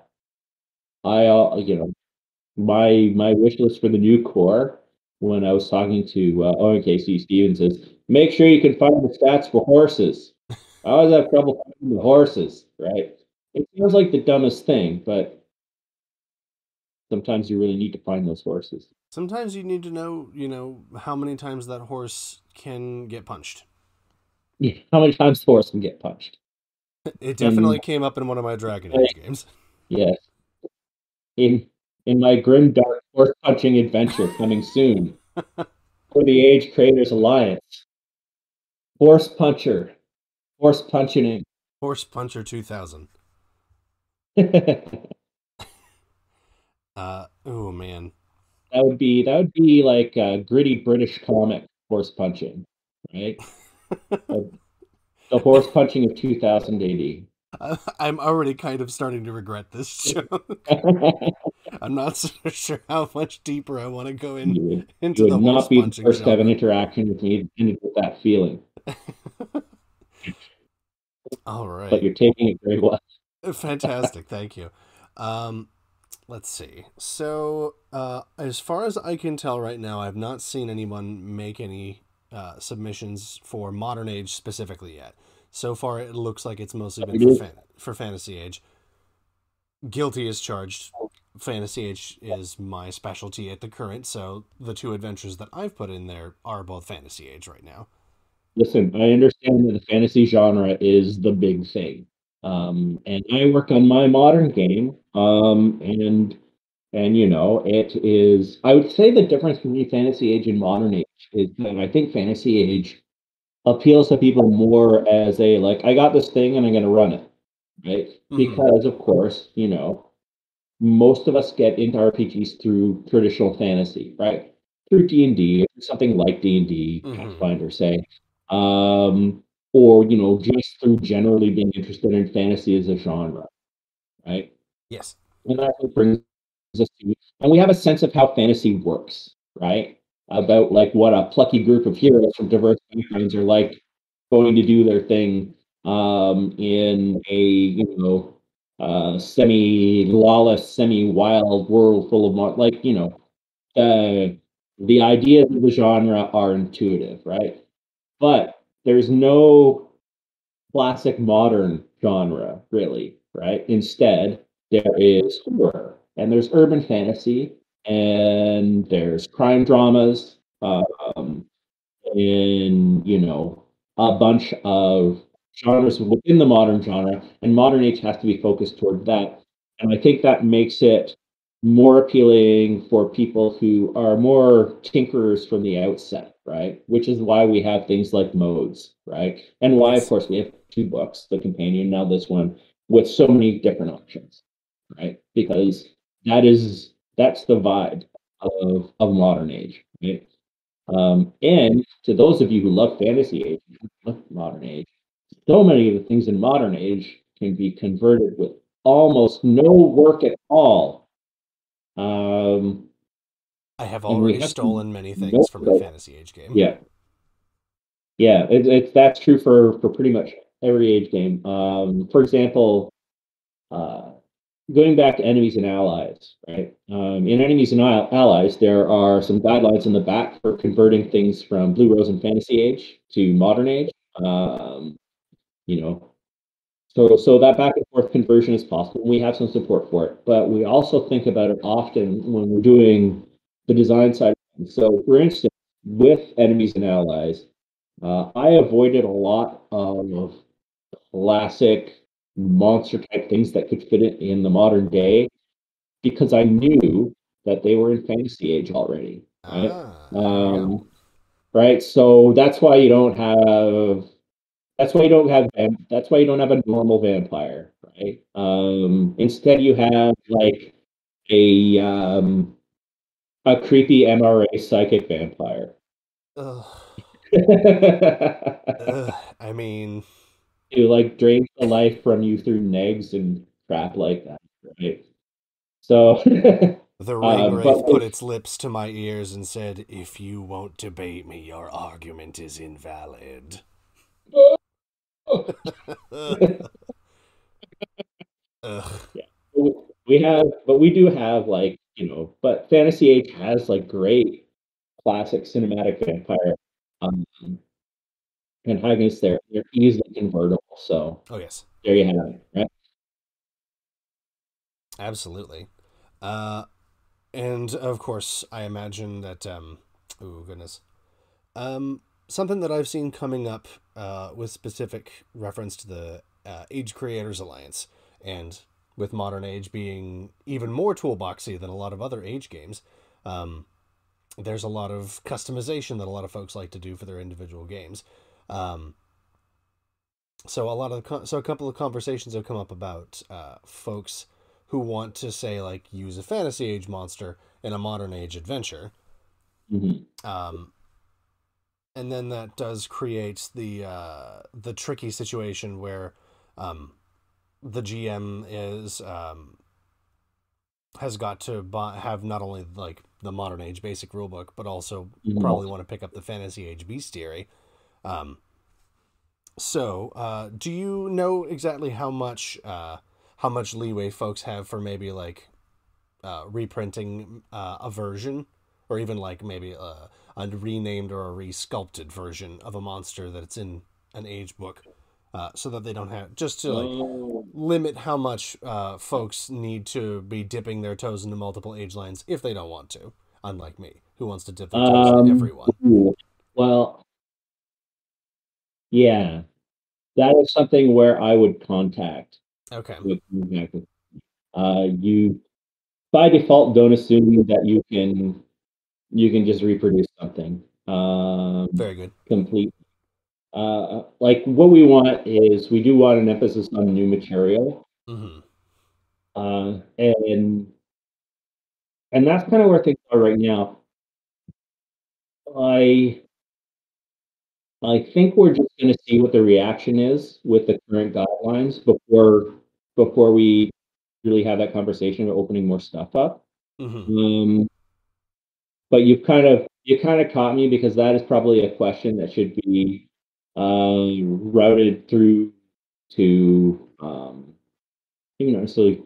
S4: my wish list for the new core, when I was talking to ONKC Stevens, is make sure you can find the stats for horses. I always have trouble finding the horses, right? It sounds like the dumbest thing, but sometimes you really need to find those horses.
S1: Sometimes you need to know, how many times that horse can get punched.
S4: Yeah, how many times the horse can get punched?
S1: It
S4: And
S1: definitely came up in one of my Dragon Age games.
S4: yes, in my grim dark horse punching adventure coming soon for the Age Creators Alliance, horse puncher, horse punching.
S1: Horse Puncher 2000. Oh man.
S4: That would be like a gritty British comic horse punching, right? The horse punching of 2000 AD.
S1: I'm already kind of starting to regret this joke. I'm not so sure how much deeper I want to go
S4: You
S1: into
S4: would
S1: the
S4: not
S1: horse
S4: be the
S1: punching
S4: first to have an
S1: genre.
S4: interaction with me and get that feeling,
S1: All
S4: but
S1: right.
S4: you're taking it very well.
S1: Fantastic. Thank you. Um, let's see. So, as far as I can tell right now, I've not seen anyone make any submissions for Modern Age specifically yet. So far, it looks like it's mostly been
S4: It is
S1: for Fantasy Age. Guilty as charged. Fantasy Age is my specialty at the current, so the two adventures that I've put in there are both Fantasy Age right now.
S4: Listen, I understand that the fantasy genre is the big thing. And I work on my modern game. And it is, I would say the difference between fantasy age and modern age is that I think fantasy age appeals to people more as a like, I got this thing and I'm gonna run it, right?
S1: Mm-hmm.
S4: Because of course, most of us get into RPGs through traditional fantasy, right? Through D&D, something like D&D,
S1: Mm-hmm.
S4: Pathfinder, say, um, or just through generally being interested in fantasy as a genre, right?
S1: Yes.
S4: And that's what brings us to, and we have a sense of how fantasy works, right? About like what a plucky group of heroes from diverse backgrounds are like going to do their thing in a semi-lawless, semi-wild world full of the ideas of the genre are intuitive, right? But there's no classic modern genre, really, right? Instead, there is horror, and there's urban fantasy, and there's crime dramas, in a bunch of genres within the modern genre, and modern age has to be focused toward that. And I think that makes it more appealing for people who are more tinkerers from the outset, right? Which is why we have things like modes, right? And why, of
S1: Yes.
S4: course, we have two books, the companion, now this one, with so many different options, right? Because that's the vibe of modern age, right? And to those of you who love fantasy age, love modern age, so many of the things in modern age can be converted with almost no work at all. Um,
S1: I have
S4: and we
S1: already
S4: have some
S1: stolen many things from a
S4: notable,
S1: Fantasy Age game.
S4: yeah, yeah, it's that's true for pretty much every age game. For example, uh, going back to enemies and allies, right? In enemies and allies, there are some guidelines in the back for converting things from Blue Rose and Fantasy Age to modern age. Um, you know, so that back and forth conversion is possible. We have some support for it, but we also think about it often when we're doing the design side. So, for instance, with enemies and allies, I avoided a lot of classic monster type things that could fit it in the modern day because I knew that they were in fantasy age already, right?
S1: Ah, there you go.
S4: Um, right. So that's why you don't have a normal vampire, right? Instead you have like a a creepy MRA psychic vampire.
S1: Ugh. I mean,
S4: Who like drains the life from you through negs and crap like that, right? So
S1: the ring
S4: but
S1: wraith put its lips to my ears and said, "If you won't debate me, your argument is invalid." Ugh. Ugh.
S4: yeah. We do have like, but Fantasy Age has like great classic cinematic vampire um, antagonists there. They're easily convertible. So
S1: Oh yes,
S4: there you have it, right?
S1: absolutely. Uh, and of course, I imagine that. Oh goodness. Something that I've seen coming up with specific reference to the Age Creators Alliance, and with Modern Age being even more toolboxy than a lot of other Age games, um, there's a lot of customization that a lot of folks like to do for their individual games. Um, so a couple of conversations have come up about folks who want to say like use a Fantasy Age monster in a Modern Age adventure.
S4: Mhm.
S1: Um, and then that does create the tricky situation where the GM is has got to have not only like the modern age basic rulebook, but also
S4: Mhm.
S1: probably want to pick up the fantasy age bestiary. So, do you know exactly how much leeway folks have for maybe like reprinting a version, or even like maybe a renamed or a resculpted version of a monster that's in an age book, so that they don't have, just to like
S4: Oh,
S1: limit how much folks need to be dipping their toes into multiple age lines if they don't want to, unlike me, who wants to dip their toes into everyone.
S4: ooh. Well, yeah, that is something where I would contact
S1: Okay,
S4: with you by default don't assume that you can just reproduce something
S1: very good.
S4: complete. Like what we want is we do want an emphasis on new material,
S1: Hmm.
S4: uh, and and that's kind of where things are right now. I I think we're just going to see what the reaction is with the current guidelines before we really have that conversation of opening more stuff up.
S1: Hmm.
S4: Um, but you kind of caught me because that is probably a question that should be routed through to even not necessarily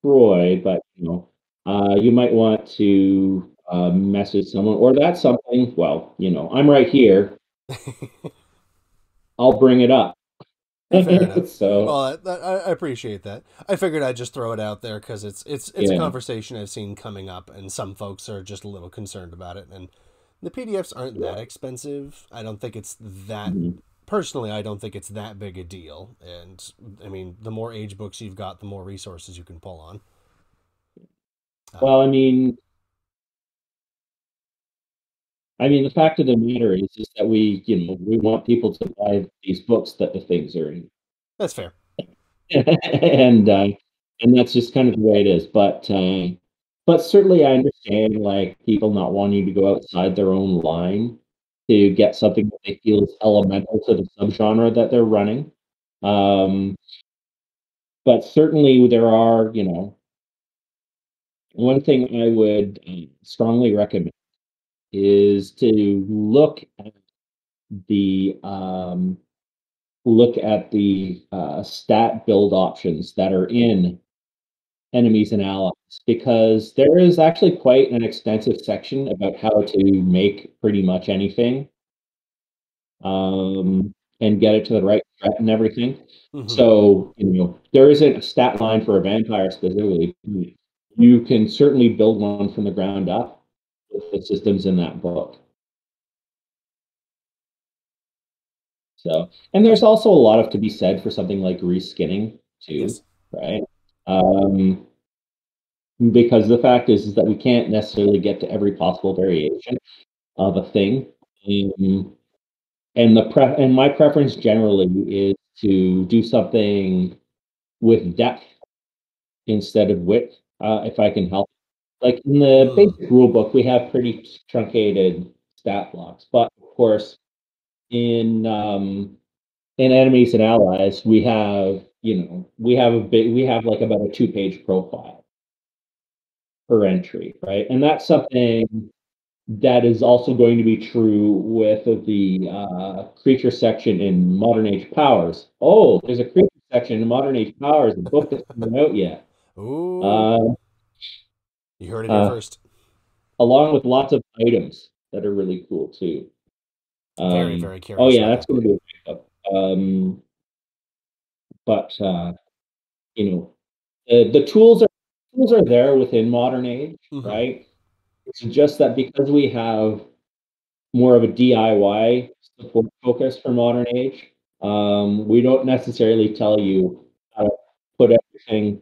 S4: Troy, but you might want to message someone, or that's something. Well, I'm right here. I'll bring it up.
S1: Fair enough.
S4: So
S1: Well, I appreciate that. I figured I'd just throw it out there because it's a
S4: yeah.
S1: conversation I've seen coming up, and some folks are just a little concerned about it. And the PDFs aren't that expensive. I don't think it's that.
S4: Mhm.
S1: Personally, I don't think it's that big a deal. And I mean, the more age books you've got, the more resources you can pull on.
S4: Well,
S1: Um,
S4: I mean, the fact of the matter is that we want people to buy these books that the things are in,
S1: that's fair.
S4: and and that's just kind of the way it is. But certainly, I understand like people not wanting to go outside their own line to get something that they feel is elemental to the subgenre that they're running. Um, but certainly, there are one thing I would strongly recommend is to the um, look at the stat build options that are in enemies and allies, because there is actually quite an extensive section about how to make pretty much anything and get it to the right threat and everything.
S1: Hmm.
S4: So, there isn't a stat line for a vampire specifically. You can certainly build one from the ground up with the systems in that book. So, and there's
S1: Gotcha.
S4: also a lot of to be said for something like reskinning too,
S1: Yes.
S4: right? Um, because the fact is that we can't necessarily get to every possible variation of a thing. Um, and my preference generally is to do something with depth instead of width, if I can help. Like in the
S1: Mm.
S4: basic rule book, we have pretty truncated stat blocks, but of course, in in enemies and allies, we have like about a two-page profile per entry, right? And that's something that is also going to be true with the creature section in Modern Age Powers. Oh, there's a creature section in Modern Age Powers, the book that's not out yet.
S1: Ooh,
S4: Uh,
S1: you heard it here
S4: uh,
S1: first.
S4: Along with lots of items that are really cool too.
S1: Very, very
S4: Oh
S1: curious
S4: yeah,
S1: about
S4: that's
S1: that
S4: going
S1: book.
S4: to be a pickup. But you know, the tools are there within Modern Age,
S1: Hmm.
S4: right? It's just that because we have more of a DIY support focus for Modern Age, we don't necessarily tell you how to put everything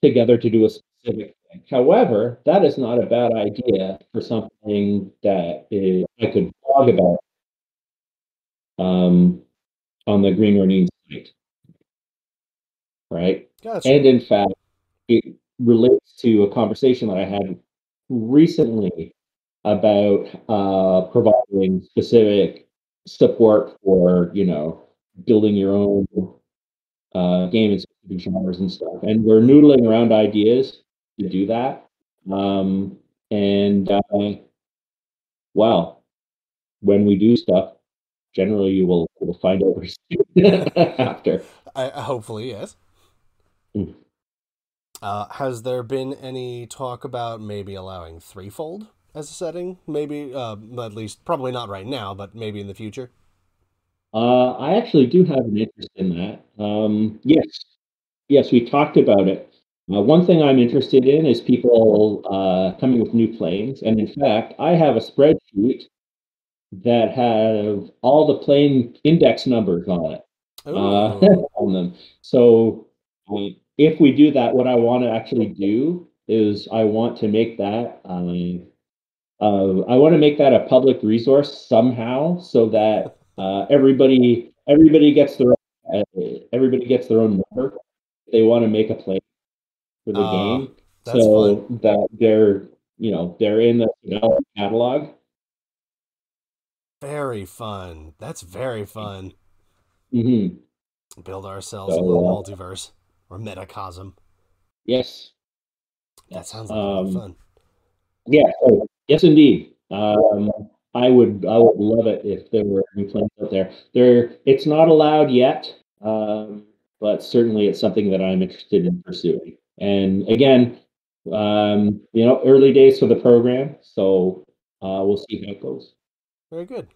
S4: together to do a specific thing. However, that is not a bad idea for something that I could blog about um, on the Green Ronin site, right?
S1: Gotcha.
S4: And in fact, it relates to a conversation that I had recently about providing specific support for building your own game in specific genres and stuff. And we're noodling around ideas to do that. And well, when we do stuff, generally you will find out after.
S1: Hopefully, yes.
S4: Mm.
S1: Has there been any talk about maybe allowing threefold as a setting? Maybe, at least, probably not right now, but maybe in the future?
S4: I actually do have an interest in that. Yes, yes, we talked about it. One thing I'm interested in is people coming with new planes, and in fact, I have a spreadsheet that have all the plane index numbers on it,
S1: Ooh.
S4: on them. So if we do that, what I want to actually do is I want to make that I want to make that a public resource somehow, so that everybody gets their everybody gets their own number. If they want to make a play for the
S1: Uh,
S4: game,
S1: that's fun.
S4: so that they're in the development catalog.
S1: Very fun. That's very fun.
S4: Hmm.
S1: Build ourselves a little
S4: So
S1: multiverse or metacosm.
S4: yes,
S1: That
S4: yes,
S1: sounds like a lot of fun.
S4: yeah. So, yes, indeed. I would love it if there were any plans out there. It's not allowed yet, but certainly it's something that I'm interested in pursuing. And again, early days for the program, so we'll see how it goes.
S1: Very good.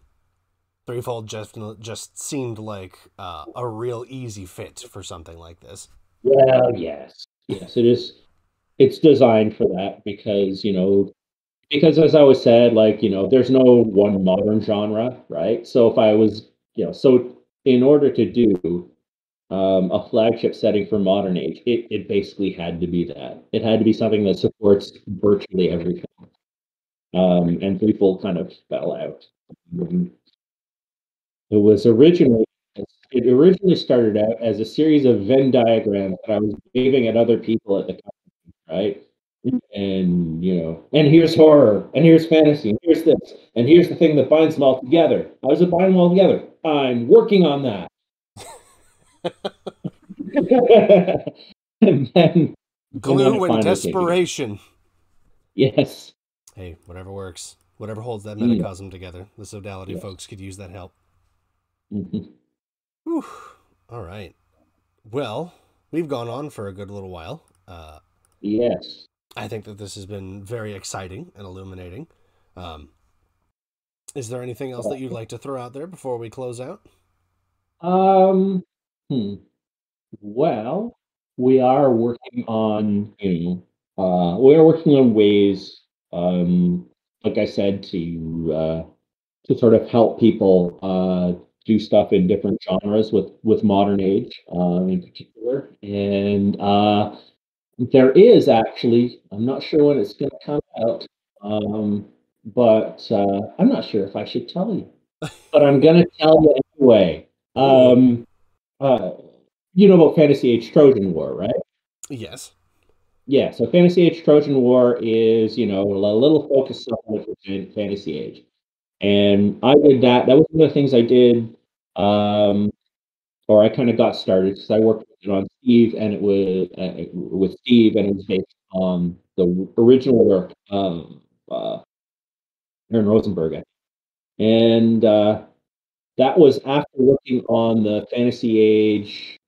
S1: Threefold just seemed like a real easy fit for something like this.
S4: Well, yes, yes, it is. It's designed for that because as I always said, there's no one modern genre, right? So if I was, so in order to do a flagship setting for modern age, it basically had to be that. It had to be something that supports virtually everything. And Threefold kind of fell out. Um, It was originally it originally started out as a series of Venn diagrams that I was waving at other people at the company, right? And here's horror, and here's fantasy, and here's this, and here's the thing that binds them all together. How does it bind them all together? I'm working on that. And then
S1: Glue
S4: it
S1: and
S4: finally came together.
S1: desperation.
S4: Yes.
S1: Hey, whatever works. Whatever holds that
S4: Mm,
S1: metacosm together. The Sodality
S4: yes.
S1: folks could use that help.
S4: Mhm.
S1: Whew. All right. Well, we've gone on for a good little while.
S4: Yes.
S1: I think that this has been very exciting and illuminating. Um, is there anything else that you'd like to throw out there before we close out?
S4: Um. Hmm. Well, we are working on, we are working on ways, like I said, to sort of help people do stuff in different genres with modern age, in particular. And there is actually, I'm not sure when it's going to come out, but I'm not sure if I should tell you, but I'm going to tell you anyway.
S1: Ooh.
S4: Uh, you know about Fantasy Age Trojan War, right?
S1: Yes.
S4: Yeah, so Fantasy Age Trojan War is, a little focused supplement for Fantasy Age. And I did that. That was one of the things I did, um, or I kind of got started because I worked with it on Steve, and it was with Steve, and it was based on the original work of Aaron Rosenberg. And that was after working on the Fantasy Age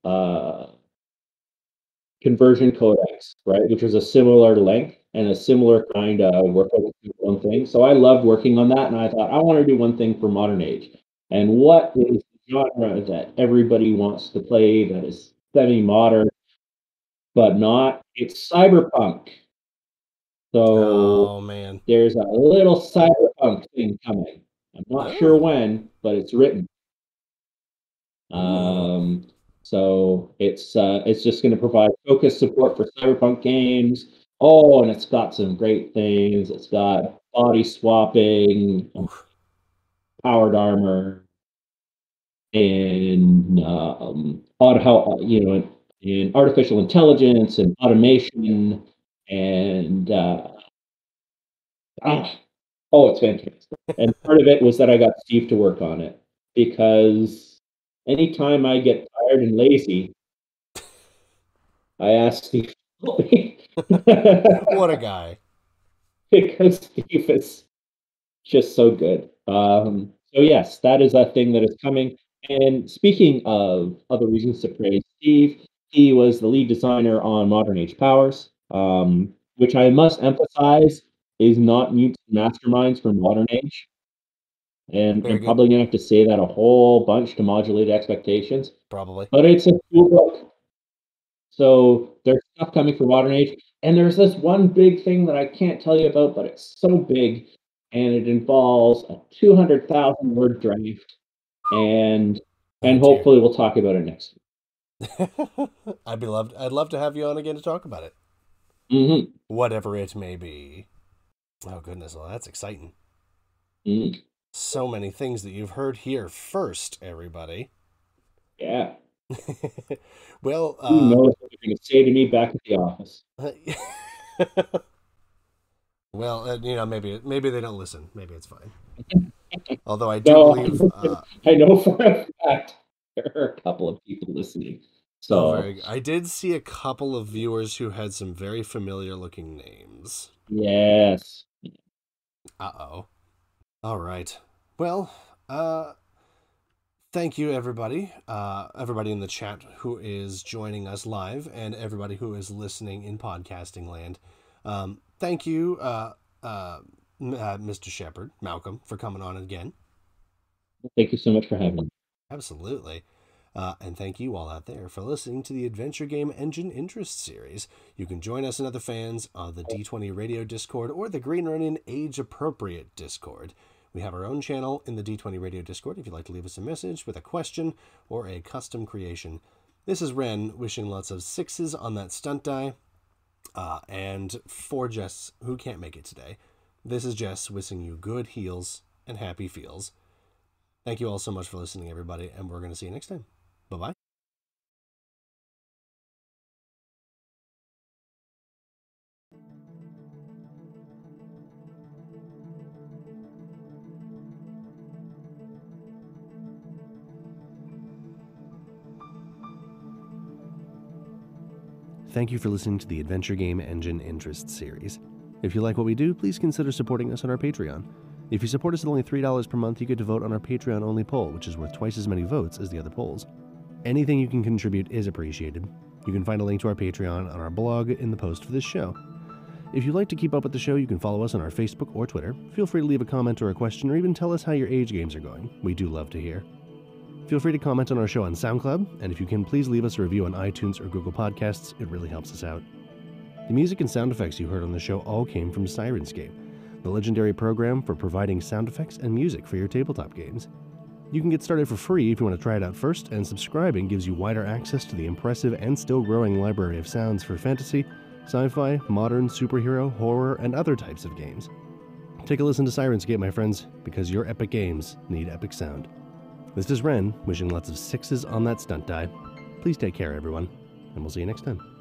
S4: conversion codex, right, which was a similar length and a similar kind of work on one thing. So I loved working on that, and I thought I want to do one thing for modern age. And what is the genre that everybody wants to play that is semi-modern, but not? It's cyberpunk. So
S1: Oh, man.
S4: there's a little cyberpunk thing coming. I'm not sure
S1: Oh.
S4: when, but it's written.
S1: Ooh.
S4: Um, so it's just going to provide focused support for cyberpunk games. Oh, and it's got some great things. It's got body swapping,
S1: Oof.
S4: powered armor, and and artificial intelligence and automation, and ah, oh, it's fantastic. And part of it was that I got Steve to work on it because anytime I get tired and lazy, I asked Steve to help me.
S1: What a guy.
S4: Because Steve is just so good. So yes, that is a thing that is coming. And speaking of other reasons to praise Steve, he was the lead designer on Modern Age Powers, which I must emphasize is not Mute's Masterminds for Modern Age. And
S1: Very
S4: I'm
S1: good.
S4: probably gonna have to say that a whole bunch to modulate expectations,
S1: Probably.
S4: but it's a cool book. So there's stuff coming for Modern Age, and there's this one big thing that I can't tell you about, but it's so big, and it involves a 200,000 word draft, and
S1: Oh dear.
S4: hopefully we'll talk about it next
S1: I'd love to have you on again to talk about it.
S4: week.
S1: Whatever it may be. Oh goodness, well that's exciting.
S4: Mm-hmm.
S1: So many things that you've heard here first, everybody.
S4: Yeah.
S1: Well,
S4: Who knows what they're going to say to me back at the office?
S1: well, maybe they don't listen. Maybe it's fine. Although I do
S4: No,
S1: believe.
S4: I know for a fact there are a couple of people listening.
S1: Oh,
S4: So
S1: I did see a couple of viewers who had some very familiar looking names.
S4: yes.
S1: Uh-oh. All right. Well, thank you, everybody. Everybody in the chat who is joining us live, and everybody who is listening in podcasting land. Thank you, Mr. Sheppard, Malcolm, for coming on again.
S4: Thank you so much for having me.
S1: Absolutely. And thank you all out there for listening to the Adventure Game Engine Interest Series. You can join us and other fans on the D20 Radio Discord or the Green Ronin Age Appropriate Discord. We have our own channel in the D20 Radio Discord if you'd like to leave us a message with a question or a custom creation. This is Ren wishing lots of sixes on that stunt die. And for Jess, who can't make it today, this is Jess wishing you good heals and happy feels. Thank you all so much for listening, everybody, and we're going to see you next time. Bye-bye. Thank you for listening to the Adventure Game Engine Interest Series. If you like what we do, please consider supporting us on our Patreon. If you support us at only $3 per month, you get to vote on our Patreon-only poll, which is worth twice as many votes as the other polls. Anything you can contribute is appreciated. You can find a link to our Patreon on our blog in the post for this show. If you'd like to keep up with the show, you can follow us on our Facebook or Twitter. Feel free to leave a comment or a question, or even tell us how your age games are going. We do love to hear. Feel free to comment on our show on SoundCloud, and if you can, please leave us a review on iTunes or Google Podcasts. It really helps us out. The music and sound effects you heard on the show all came from Syrinscape, the legendary program for providing sound effects and music for your tabletop games. You can get started for free if you want to try it out first, and subscribing gives you wider access to the impressive and still growing library of sounds for fantasy, sci-fi, modern, superhero, horror, and other types of games. Take a listen to Syrinscape, my friends, because your epic games need epic sound. This is Ren, wishing lots of sixes on that stunt die. Please take care, everyone, and we'll see you next time.